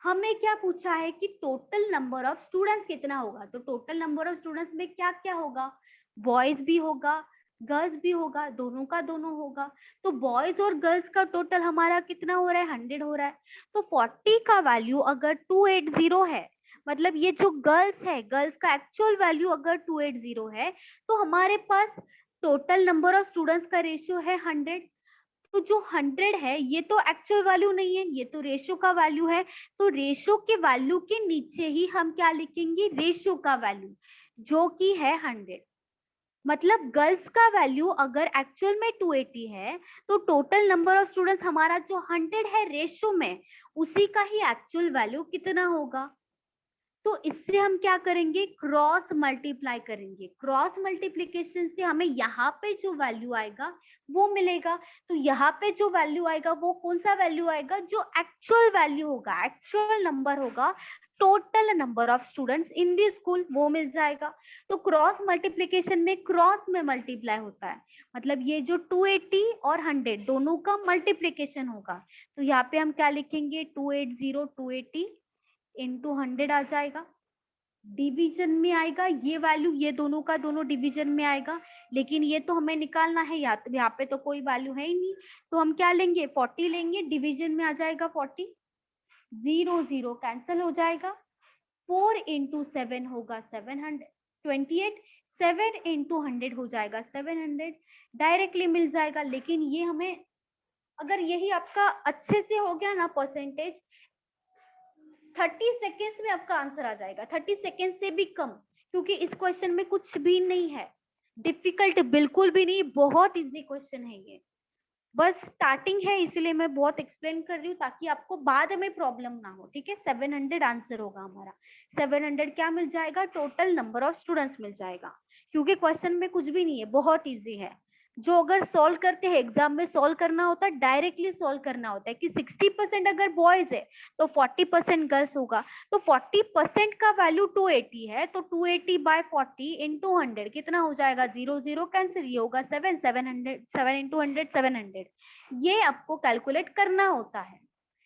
हमें क्या पूछा है कि टोटल नंबर ऑफ स्टूडेंट्स कितना होगा, तो टोटल नंबर ऑफ स्टूडेंट्स में क्या क्या होगा, बॉयज भी होगा गर्ल्स भी होगा, दोनों का दोनों होगा। तो बॉयज और गर्ल्स का टोटल हमारा कितना हो रहा है, 100 हो रहा है। तो 40 का वैल्यू अगर 280 है, मतलब ये जो गर्ल्स है, गर्ल्स का एक्चुअल वैल्यू अगर 280 है, तो हमारे पास टोटल नंबर ऑफ स्टूडेंट्स का रेशियो है 100। तो जो 100 है ये तो एक्चुअल वैल्यू नहीं है, ये तो रेशियो का वैल्यू है। तो रेशियो के वैल्यू के नीचे ही हम क्या लिखेंगे, रेशियो का वैल्यू, जो कि है 100। मतलब गर्ल्स का वैल्यू अगर एक्चुअल में 280 है, तो टोटल नंबर ऑफ स्टूडेंट्स हमारा जो 100 है रेशियो में, उसी का ही एक्चुअल वैल्यू कितना होगा। तो इससे हम क्या करेंगे, क्रॉस मल्टीप्लाई करेंगे। क्रॉस मल्टीप्लीकेशन से हमें यहाँ पे जो वैल्यू आएगा वो मिलेगा। तो यहाँ पे जो वैल्यू आएगा वो कौन सा वैल्यू आएगा, जो एक्चुअल वैल्यू होगा, एक्चुअल नंबर होगा, total number of students in the school, वो मिल जाएगा। तो क्रॉस मल्टीप्लीकेशन में क्रॉस में मल्टीप्लाई होता है, मतलब ये जो 280 और 100 दोनों का मल्टीप्लीकेशन होगा। तो यहाँ पे हम क्या लिखेंगे, 280 इंटू 100 आ जाएगा। डिवीजन में आएगा ये वैल्यू, ये दोनों का दोनों डिवीजन में आएगा, लेकिन ये तो हमें निकालना है, यहाँ पे तो कोई वैल्यू है ही नहीं। तो हम क्या लेंगे, 40 लेंगे, डिवीजन में आ जाएगा 40, 0 0 कैंसिल हो जाएगा। 4 इंटू 7 होगा 728, 7 इंटू 100 हो जाएगा 700, डायरेक्टली मिल जाएगा। लेकिन ये हमें, अगर यही आपका अच्छे से हो गया ना परसेंटेज, 30 सेकेंड्स में आपका आंसर आ जाएगा, 30 सेकेंड से भी कम, क्योंकि इस क्वेश्चन में कुछ भी नहीं है डिफिकल्ट, बिल्कुल भी नहीं, बहुत इजी क्वेश्चन है ये। बस स्टार्टिंग है इसलिए मैं बहुत एक्सप्लेन कर रही हूँ ताकि आपको बाद में प्रॉब्लम ना हो। ठीक है, 700 आंसर होगा हमारा। 700 क्या मिल जाएगा, टोटल नंबर ऑफ स्टूडेंट्स मिल जाएगा, क्योंकि क्वेश्चन में कुछ भी नहीं है, बहुत इजी है। जो अगर सॉल्व करते हैं एग्जाम में, सॉल्व करना होता है, डायरेक्टली सॉल्व करना होता है कि 60% अगर बॉयज है तो 40% गर्ल्स होगा। तो 40% का वैल्यू 280 है, तो 280 बाय 40 इंटू 100 कितना हो जाएगा, 0 0 कैंसिल, ये होगा 7 700, 7 इंटू 100 700। ये आपको कैलकुलेट करना होता है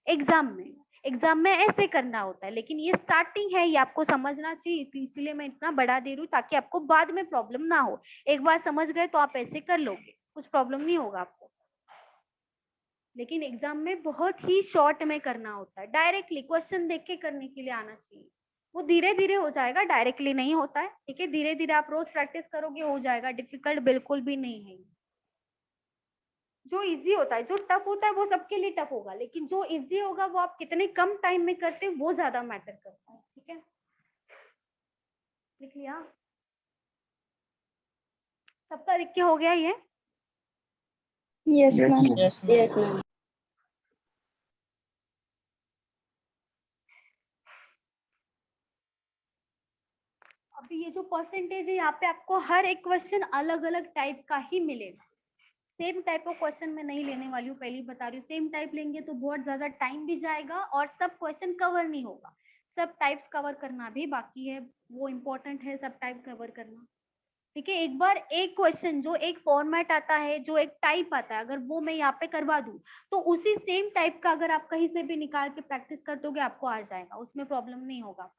एग्जाम में, एग्जाम में ऐसे करना होता है। लेकिन ये स्टार्टिंग है, ये आपको समझना चाहिए, तो इसलिए मैं इतना बढ़ा दे रही हूँ ताकि आपको बाद में प्रॉब्लम ना हो। एक बार समझ गए तो आप ऐसे कर लोगे, कुछ प्रॉब्लम नहीं होगा आपको। लेकिन एग्जाम में बहुत ही शॉर्ट में करना होता है, डायरेक्टली क्वेश्चन देख के करने के लिए आना चाहिए। वो धीरे धीरे हो जाएगा, डायरेक्टली नहीं होता है। ठीक है, धीरे धीरे आप रोज प्रैक्टिस करोगे हो जाएगा, डिफिकल्ट बिल्कुल भी नहीं है। जो इजी होता है, जो टफ होता है वो सबके लिए टफ होगा, लेकिन जो इजी होगा वो आप कितने कम टाइम में करते हैं वो ज्यादा मैटर करता है। ठीक है, लिख लिया सबका, लिख के हो गया ये। Yes, ma'am. Yes, Yes, ma'am. अभी ये जो परसेंटेज है यहाँ पे आपको हर एक क्वेश्चन अलग अलग टाइप का ही मिलेगा, सेम टाइप ऑफ क्वेश्चन मैं नहीं लेने वाली हूँ, पहले बता रही हूँ। सेम टाइप लेंगे तो बहुत ज्यादा टाइम भी जाएगा और सब क्वेश्चन कवर नहीं होगा, सब टाइप्स कवर करना भी बाकी है, वो इम्पोर्टेंट है सब टाइप कवर करना। ठीक है, एक बार एक क्वेश्चन जो एक फॉर्मेट आता है, जो एक टाइप आता है, अगर वो मैं यहाँ पे करवा दूं तो उसी सेम टाइप का अगर आप कहीं से भी निकाल के प्रैक्टिस कर दोगे आपको आ जाएगा, उसमें प्रॉब्लम नहीं होगा।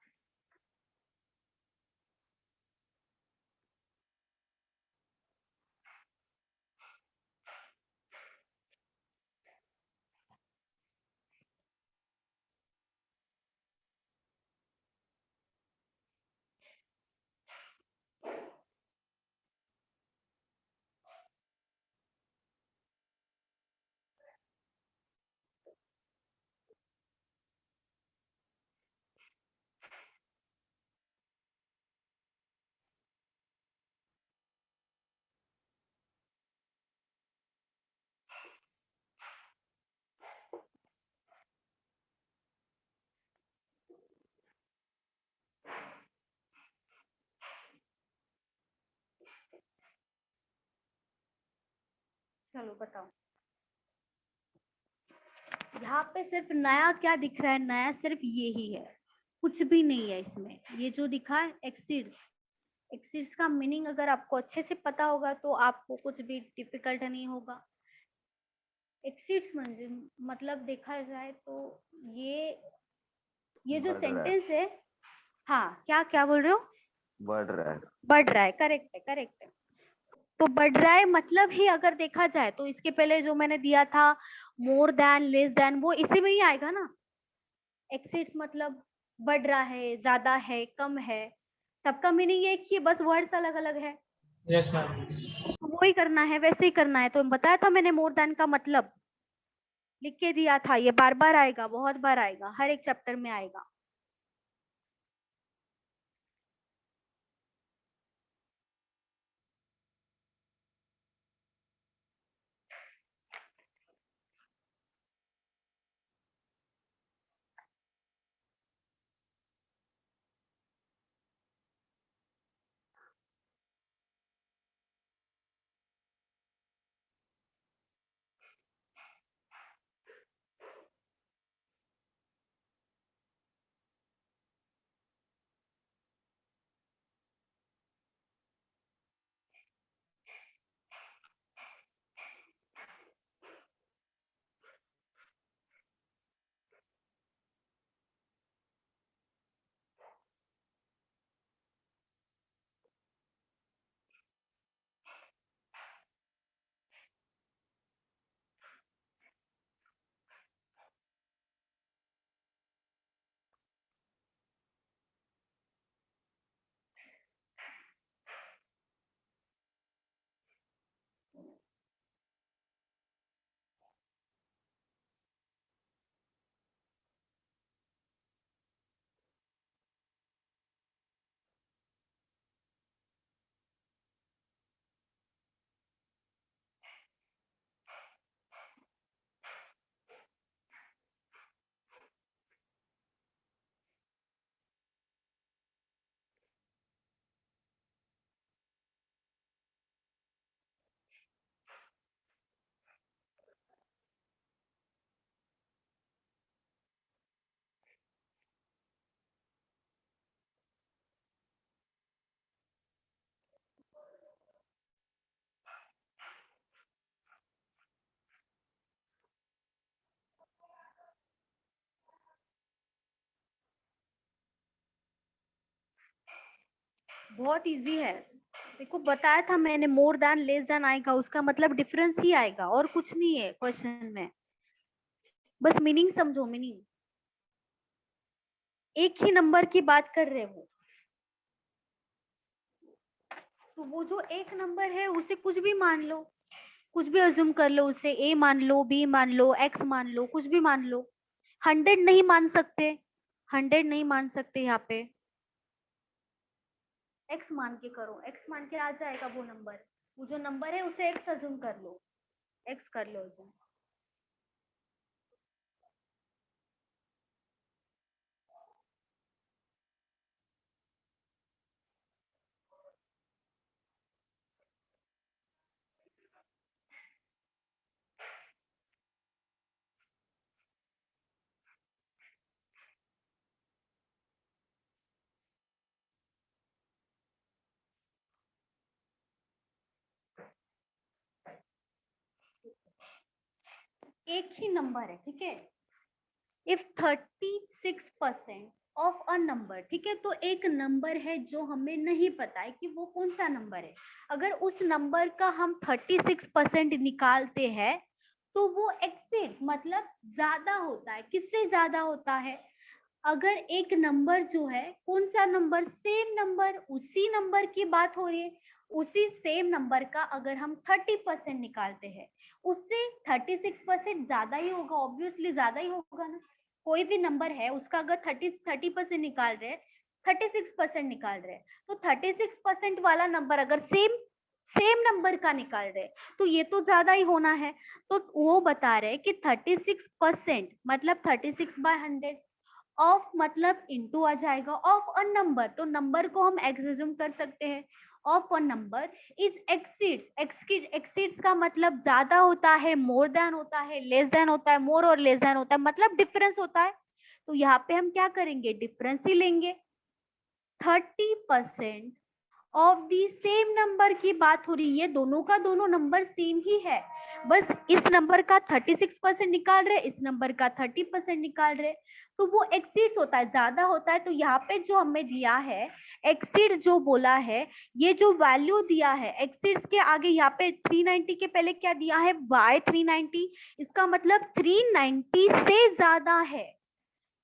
चलो बताओ। यहाँ पे सिर्फ नया क्या दिख रहा है? नया सिर्फ ये ही है, कुछ भी नहीं है इसमें। ये जो दिखा है एक्सीड्स, एक्सीड्स का मीनिंग अगर आपको अच्छे से पता होगा तो आपको कुछ भी डिफिकल्ट नहीं होगा। एक्सीड्स मतलब देखा जाए तो ये जो बढ़ रहा है, सेंटेंस है, हाँ क्या क्या बोल रहे हो? बढ़ रहा है। बढ़ रहा है, करेक्ट है, करेक्ट है। तो बढ़ रहा है मतलब ही अगर देखा जाए तो इसके पहले जो मैंने दिया था मोर देन, लेस देन, वो इसी में ही आएगा ना। एक्सीड्स मतलब बढ़ रहा है, ज्यादा है, कम है, सबका मीनिंग एक ही है, बस वर्ड्स अलग अलग है। Yes ma'am. तो वही करना है, वैसे ही करना है। तो बताया था मैंने मोर देन का मतलब लिख के दिया था। ये बार बार आएगा, बहुत बार आएगा, हर एक चैप्टर में आएगा। बहुत इजी है। देखो बताया था मैंने, मोर देन, लेस देन आएगा, उसका मतलब डिफरेंस ही आएगा और कुछ नहीं है क्वेश्चन में। बस मीनिंग समझो, मीनिंग। एक ही नंबर की बात कर रहे हो, तो वो जो एक नंबर है उसे कुछ भी मान लो, कुछ भी अज्यूम कर लो, उसे ए मान लो, बी मान लो, एक्स मान लो, कुछ भी मान लो। 100 नहीं मान सकते, 100 नहीं मान सकते यहाँ पे। एक्स मान के करो, एक्स मान के आ जाएगा वो नंबर। वो जो नंबर है उसे एक्स अज्यूम कर लो, एक्स कर लो अज्यूम। एक ही नंबर है, ठीक है। इफ 36% ऑफ अ नंबर, ठीक है, तो एक नंबर है जो हमें नहीं पता है कि वो कौन सा नंबर है। अगर उस नंबर का हम 36% निकालते हैं तो वो एक्सीड्स मतलब ज्यादा होता है। किससे ज्यादा होता है? अगर एक नंबर जो है, कौन सा नंबर? सेम नंबर, उसी नंबर की बात हो रही है। उसी सेम नंबर का अगर हम 30% निकालते हैं, उससे 36% ज्यादा ही होगा, ऑब्वियसली ज्यादा ही होगा ना। कोई भी नंबर है उसका अगर 30% निकाल रहे हैं, 36% निकाल रहे हैं, तो 36% वाला नंबर अगर सेम सेम नंबर का निकाल रहे हैं तो ये तो ज्यादा ही होना है। तो वो बता रहे कि 36% मतलब 36/100, ऑफ मतलब इनटू आ जाएगा, ऑफ अ नंबर, तो नंबर को हम एक्सिज्यूम कर सकते हैं, of a number is exceeds, exceeds का मतलब ज्यादा होता है, मोर देन होता है, लेस देन होता है, मोर और लेस देन होता है, मतलब डिफरेंस होता है। तो यहाँ पे हम क्या करेंगे, डिफरेंस ही लेंगे। 30% ऑफ दी सेम नंबर की बात हो रही है, दोनों का दोनों नंबर सेम ही है, बस इस नंबर का 36% निकाल रहे, इस नंबर का 30% निकाल रहे, तो वो एक्सीड्स होता है, ज्यादा होता है। तो यहाँ पे जो हमें दिया है एक्सीड जो बोला है, ये जो वैल्यू दिया है एक्सीड्स के आगे यहाँ पे 390 के पहले क्या दिया है, बाय 390, इसका मतलब 390 से ज्यादा है।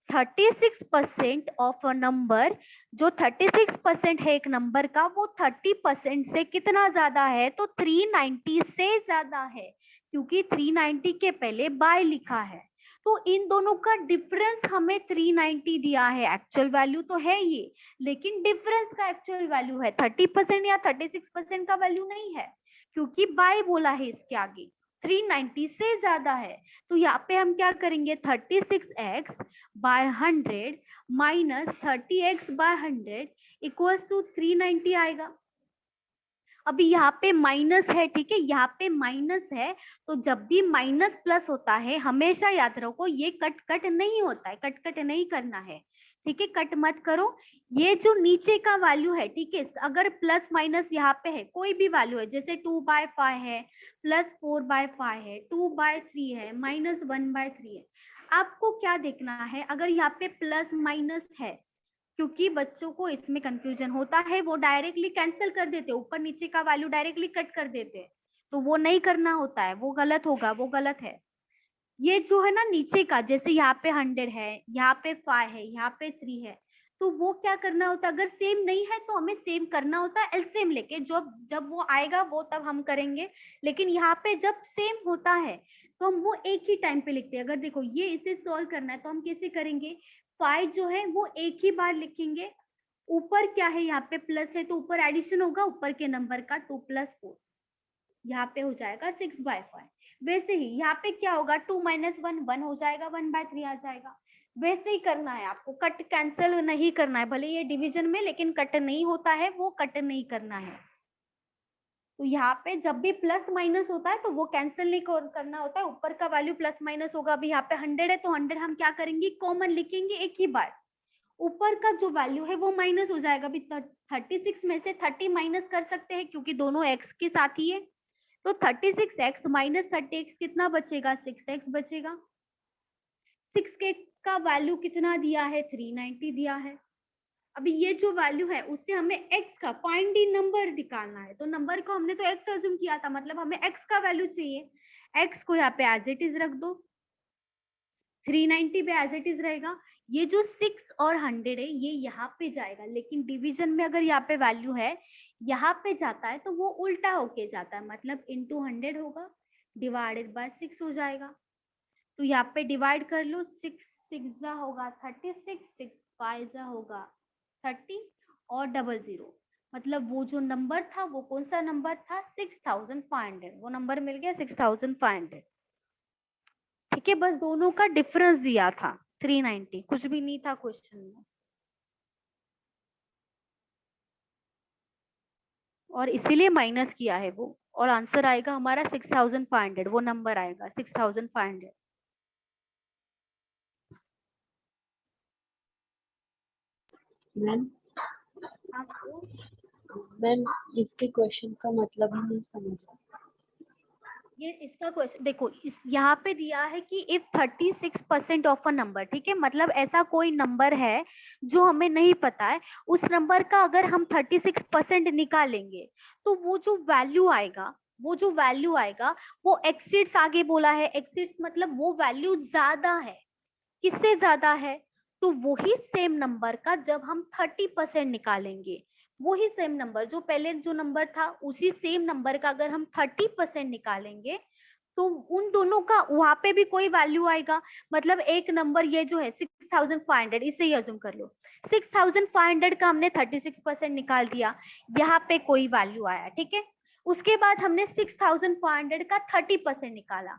36% ऑफ अ नंबर, जो 36% है एक नंबर का, वो 30% से कितना ज्यादा है, तो 390 से ज्यादा है, क्योंकि 390 के पहले बाय लिखा है। तो इन दोनों का डिफरेंस हमें 390 दिया है, एक्चुअल वैल्यू तो है ये, लेकिन डिफरेंस का एक्चुअल वैल्यू है 30% या 36% का वैल्यू नहीं है, क्योंकि बाय बोला है इसके आगे, 390 से ज्यादा है। तो यहाँ पे हम क्या करेंगे, 36x by 100 minus 30x by 100 equals to 390 आएगा। अभी यहाँ पे माइनस है, ठीक है, यहाँ पे माइनस है, तो जब भी माइनस प्लस होता है हमेशा याद रखो ये कट कट नहीं होता है, कट कट नहीं करना है, ठीक है, कट मत करो। ये जो नीचे का वैल्यू है, ठीक है, अगर प्लस माइनस यहाँ पे है, कोई भी वैल्यू है, जैसे 2/5 है, प्लस 4/5 है, 2/3 है, माइनस 1/3 है, आपको क्या देखना है, अगर यहाँ पे प्लस माइनस है, क्योंकि बच्चों को इसमें कंफ्यूजन होता है, वो डायरेक्टली कैंसिल कर देते, ऊपर नीचे का वैल्यू डायरेक्टली कट कर देते, तो वो नहीं करना होता है, वो गलत होगा, वो गलत है। ये जो है ना नीचे का, जैसे यहाँ पे 100 है, यहाँ पे 5 है, यहाँ पे 3 है, तो वो क्या करना होता है, अगर सेम नहीं है तो हमें सेम करना होता है एलसीएम लेके, जब वो आएगा वो तब हम करेंगे, लेकिन यहाँ पे जब सेम होता है तो हम वो एक ही टाइम पे लिखते हैं। अगर देखो ये इसे सॉल्व करना है तो हम कैसे करेंगे, 5 जो है वो एक ही बार लिखेंगे, ऊपर क्या है, यहाँ पे प्लस है तो ऊपर एडिशन होगा ऊपर के नंबर का, 2 + 4, यहाँ पे हो जाएगा 6/5। वैसे ही यहाँ पे क्या होगा, 2 - 1 1 हो जाएगा, 1/3 आ जाएगा। वैसे ही करना है आपको, कट कैंसिल नहीं करना है, भले ये डिवीजन में, लेकिन कट नहीं होता है, वो कट नहीं करना है। तो यहाँ पे जब भी प्लस माइनस होता है तो वो कैंसिल नहीं करना होता है, ऊपर का वैल्यू प्लस माइनस होगा। अभी यहाँ पे 100 है तो 100 हम क्या करेंगे, कॉमन लिखेंगे एक ही बार, ऊपर का जो वैल्यू है वो माइनस हो जाएगा। अभी 36 में से 30 माइनस कर सकते हैं क्योंकि दोनों x के साथ ही है, तो 36x माइनस 30x कितना बचेगा, 6x बचेगा। 6x का वैल्यू कितना दिया है, 390 दिया है। अभी ये जो वैल्यू है उससे हमें x का फाइंड दी नंबर निकालना है, तो नंबर को हमने तो x अज्यूम किया था, मतलब हमें x का वैल्यू चाहिए। x को यहाँ पे एज इट इज रख दो, 390 पे एज इट इज रहेगा। ये जो 6 और 100 है ये यहाँ पे जाएगा, लेकिन डिवीजन में अगर यहाँ पे वैल्यू है यहाँ पे जाता है तो वो उल्टा होके जाता है, मतलब इंटू 100 होगा, डिवाइडेड बाय 6 हो जाएगा। तो यहाँ पे डिवाइड कर लो, 6 6 होगा 36, 6 5 होगा 30 और 00, मतलब वो जो नंबर था वो कौन सा नंबर था, 6500, वो नंबर मिल गया 6500, ठीक है। बस दोनों का डिफरेंस दिया था 390, कुछ भी नहीं था क्वेश्चन में, और इसीलिए माइनस किया है वो, और आंसर आएगा हमारा 6500, वो नंबर आएगा 6500। मैम आपको मैम इसके क्वेश्चन का मतलब ही नहीं समझा। ये इसका क्वेश्चन देखो, इस यहाँ पे दिया है कि इफ 36% ऑफ अ नंबर, ठीक है, मतलब ऐसा कोई नंबर है जो हमें नहीं पता है, उस नंबर का अगर हम 36% निकालेंगे तो वो जो वैल्यू आएगा, वो एक्सीड्स, आगे बोला है एक्सीड्स मतलब वो वैल्यू ज्यादा है, किससे ज्यादा है, तो वही सेम नंबर का जब हम 30% निकालेंगे, वही सेम नंबर जो पहले जो नंबर था उसी सेम नंबर का अगर हम 30% निकालेंगे तो उन दोनों का वहां पे भी कोई वैल्यू आएगा। मतलब एक नंबर ये जो है 6500, इसे ही अज्यूम कर लो, 6500 का हमने 36% निकाल दिया, यहाँ पे कोई वैल्यू आया, ठीक है, उसके बाद हमने 6,400 का 30% निकाला,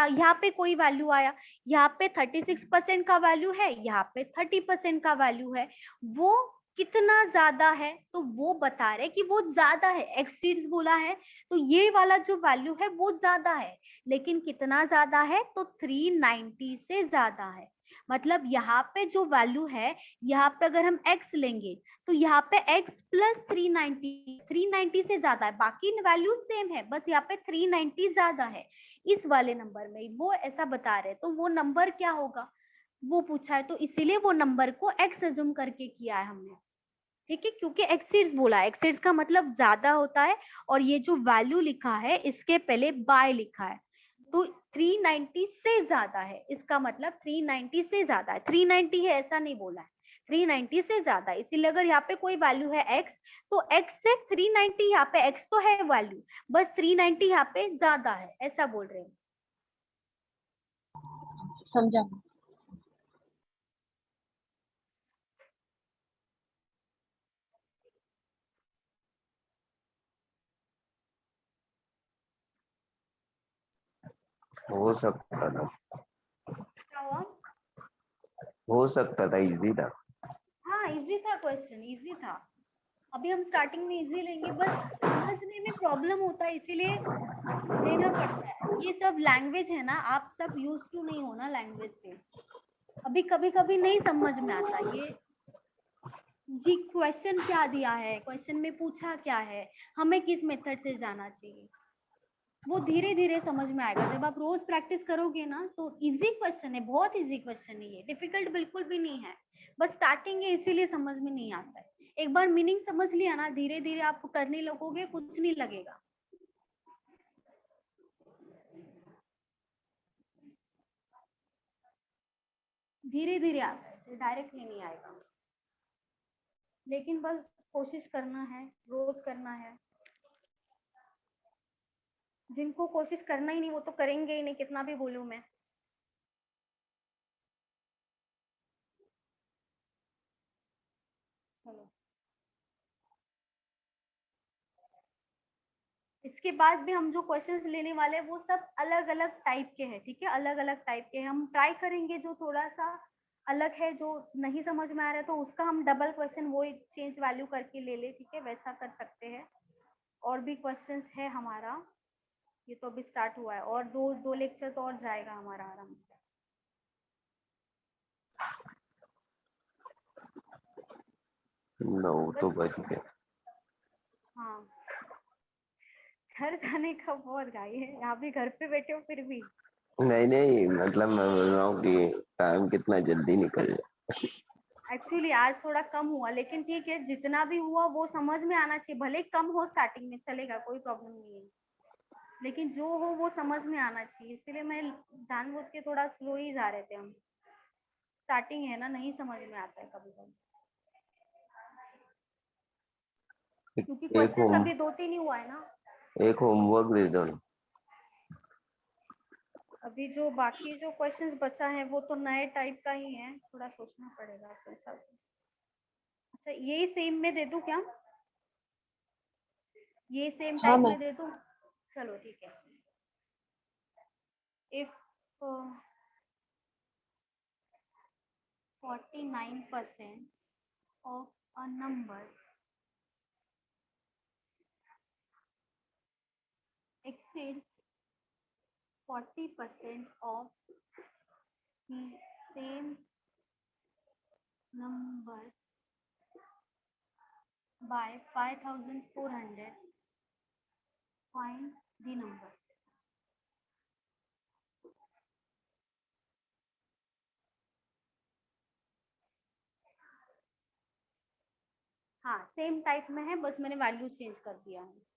यहाँ पे कोई वैल्यू आया, यहाँ पे 36% का वैल्यू है, यहाँ पे 30% का वैल्यू है, वो कितना ज्यादा है, तो वो बता रहे कि वो ज्यादा है, एक्सीड्स बोला है, तो ये वाला जो वैल्यू है वो ज्यादा है, लेकिन कितना ज्यादा है, तो 390 से ज्यादा है। मतलब यहाँ पे जो वैल्यू है, यहाँ पे अगर हम x लेंगे तो यहाँ पे x प्लस 390 से ज्यादा है, बाकी वैल्यू सेम है, बस यहाँ पे 390 ज्यादा है इस वाले नंबर में, वो ऐसा बता रहे। तो वो नंबर क्या होगा वो पूछा है, तो इसीलिए वो नंबर को x एज्यूम करके किया है हमने, ठीक है, क्योंकि एक्सीड्स बोला है, एक्सीड्स का मतलब ज्यादा होता है, और ये जो वैल्यू लिखा है इसके पहले बाय लिखा है, तो 390 से ज्यादा है, इसका मतलब 390 से ज्यादा है, 390 है ऐसा नहीं बोला है, 390 से ज्यादा है। इसीलिए अगर यहाँ पे कोई वैल्यू है x, तो x से 390, यहाँ पे x तो है वैल्यू, बस 390 यहाँ पे ज्यादा है, ऐसा बोल रहे हैं। समझा। हो सकता था, क्या हुआ? हो सकता था, इजी था। हाँ इजी था, क्वेश्चन इजी था, अभी हम स्टार्टिंग में इजी लेंगे, बस समझने में प्रॉब्लम होता है इसीलिए लेना पड़ता है। ये सब लैंग्वेज है ना, आप सब यूज टू नहीं हो ना लैंग्वेज से, अभी कभी कभी नहीं समझ में आता ये जी क्वेश्चन क्या दिया है, क्वेश्चन में पूछा क्या है, हमें किस मेथड से जाना चाहिए, वो धीरे धीरे समझ में आएगा। जब आप रोज प्रैक्टिस करोगे ना, तो इजी क्वेश्चन है, बहुत इजी क्वेश्चन है, ये डिफिकल्ट बिल्कुल भी नहीं है, बस स्टार्टिंग है इसीलिए समझ में नहीं आता है। एक बार मीनिंग समझ लिया ना, धीरे धीरे आप करने लगोगे, कुछ नहीं लगेगा। धीरे धीरे आता है, ऐसे डायरेक्टली नहीं आएगा, लेकिन बस कोशिश करना है, रोज करना है। जिनको कोशिश करना ही नहीं वो तो करेंगे ही नहीं, कितना भी बोलूं मैं। चलो इसके बाद भी हम जो क्वेश्चंस लेने वाले हैं वो सब अलग अलग टाइप के हैं, ठीक है, अलग अलग टाइप के हैं। हम ट्राई करेंगे जो थोड़ा सा अलग है, जो नहीं समझ में आ रहा है, तो उसका हम डबल क्वेश्चन वो चेंज वैल्यू करके ले ले, ठीक है, वैसा कर सकते हैं। और भी क्वेश्चंस है हमारा, ये तो अभी स्टार्ट हुआ है, और दो लेक्चर तो और जाएगा हमारा आराम से। 9 तो बज गए। हाँ घर जाने का बहुत घाई है, यहाँ भी घर पे बैठे हो फिर भी। नहीं नहीं, मतलब मैं बोल रहा हूँ कि टाइम कितना जल्दी निकल जाए। एक्चुअली आज थोड़ा कम हुआ, लेकिन ठीक है, जितना भी हुआ वो समझ में आना चाहिए, भले कम हो स्टार्टिंग में चलेगा, कोई प्रॉब्लम नहीं है, लेकिन जो हो वो समझ में आना चाहिए, इसीलिए मैं जानबूझ के थोड़ा स्लो ही जा रहे थे हम, स्टार्टिंग है ना, नहीं समझ में आता है कभी कभी, क्योंकि क्वेश्चन अभी 2-3 ही हुआ है ना। एक होमवर्क दे दो। अभी जो बाकी जो क्वेश्चंस बचा है वो तो नए टाइप का ही है, थोड़ा सोचना पड़ेगा कैसा। अच्छा यही सेम में दे दूं क्या, ये सेम हाँ टाइप मैम। में दे दूं, चलो ठीक है। If 49% of a number exceeds 40% of the same number by 5,400, find the number। हाँ सेम टाइप में है, बस मैंने वैल्यू चेंज कर दिया है।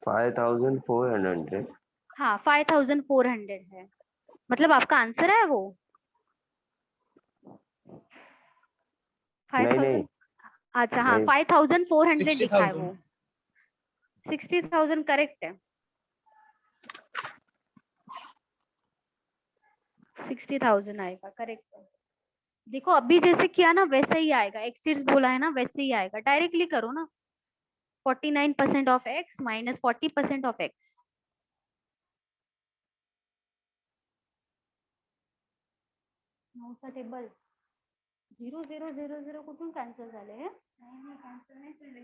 $5,400। हाँ 5,400 है, मतलब आपका आंसर है वो नहीं 5,000। नहीं अच्छा हाँ नहीं, 5,400 लिखा है वो, 60,000 करेक्ट है। 60,000 आएगा, करेक्ट है। देखो अभी जैसे किया ना वैसे ही आएगा, एक्सिड्स बोला है ना वैसे ही आएगा, डायरेक्टली करो ना। 49% of X minus 40% of X. नऊचा टेबल 0 0 0 0 कुठून कॅन्सल झाले हे? नाही कॅन्सल नाही झाले.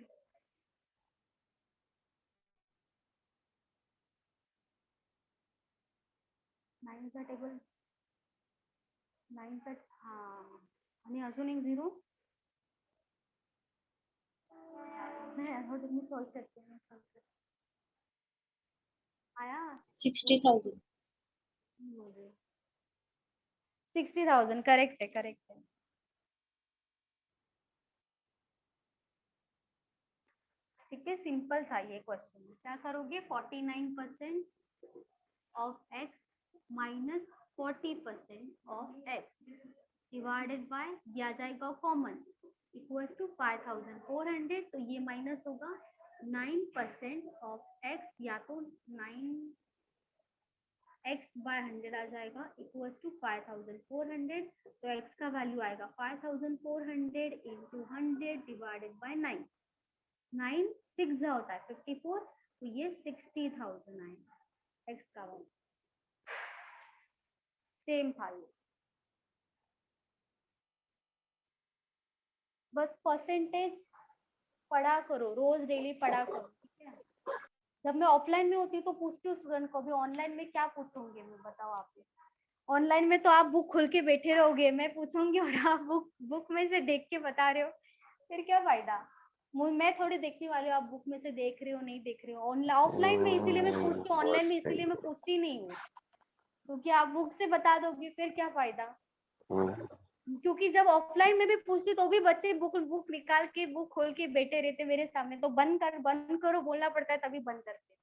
नाईनचा टेबल, नाईनचा हा आणि अजून एक 0. नाही मी सॉल्व करते, आया 60,000. 60,000 करेक्ट है, करेक्ट है। ठीक है, सिंपल था ये क्वेश्चन। क्या करोगे? 49% of X minus 40% of x divided by, ये आ जाएगा कॉमन, इक्वल्स टू 5400। तो ये माइनस होगा 9% ऑफ एक्स, या तो 9 x बाय 100 आ जाएगा इक्वल्स टू 5400। तो x का वैल्यू आएगा 5400 इंटू 100 डिवाइडेड बाय 9। 9 6 होता है 54, तो ये 60,000 आएगा x का वैल्यू। सेम था ये, बस परसेंटेज पढ़ा करो, रोज डेली पढ़ा करो, ठीक है। जब मैं ऑफलाइन में होती तो पूछती हूँ स्टूडेंट को, भी ऑनलाइन में क्या पूछोगे मैं, बताओ आप। ऑनलाइन में तो आप बुक खोल के बैठे रहोगे, मैं पूछूंगी और आप बुक में से देख के बता रहे हो, फिर क्या फायदा। मैं थोड़ी देखने वाली हूँ आप बुक में से देख रहे हो नहीं देख रहे हो। ऑफलाइन में इसीलिए मैं पूछती हूँ, ऑनलाइन में इसीलिए मैं पूछती नहीं हूँ, क्योंकि आप बुक से बता दोगे फिर क्या फायदा। क्योंकि जब ऑफलाइन में भी पूछती तो भी बच्चे बुक निकाल के बुक खोल के बैठे रहते मेरे सामने, तो बंद करो बोलना पड़ता है तभी बंद करते,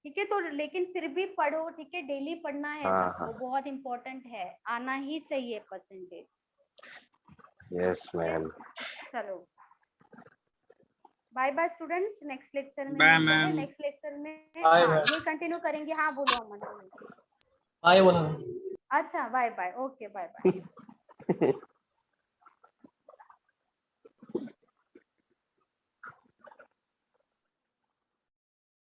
ठीक है। तो लेकिन फिर भी पढ़ो, ठीक है, डेली पढ़ना है सबको, बहुत इंपॉर्टेंट है, आना ही चाहिए परसेंटेज। Yes ma'am. चलो bye bye students, next lecture में Bye, ma'am. नेक्स्ट लेक्चर में Bye, हाँ ma'am. ये कंटिन्यू करेंगे। हाँ बोलो अमन। आए बोला। अच्छा bye bye, okay bye bye.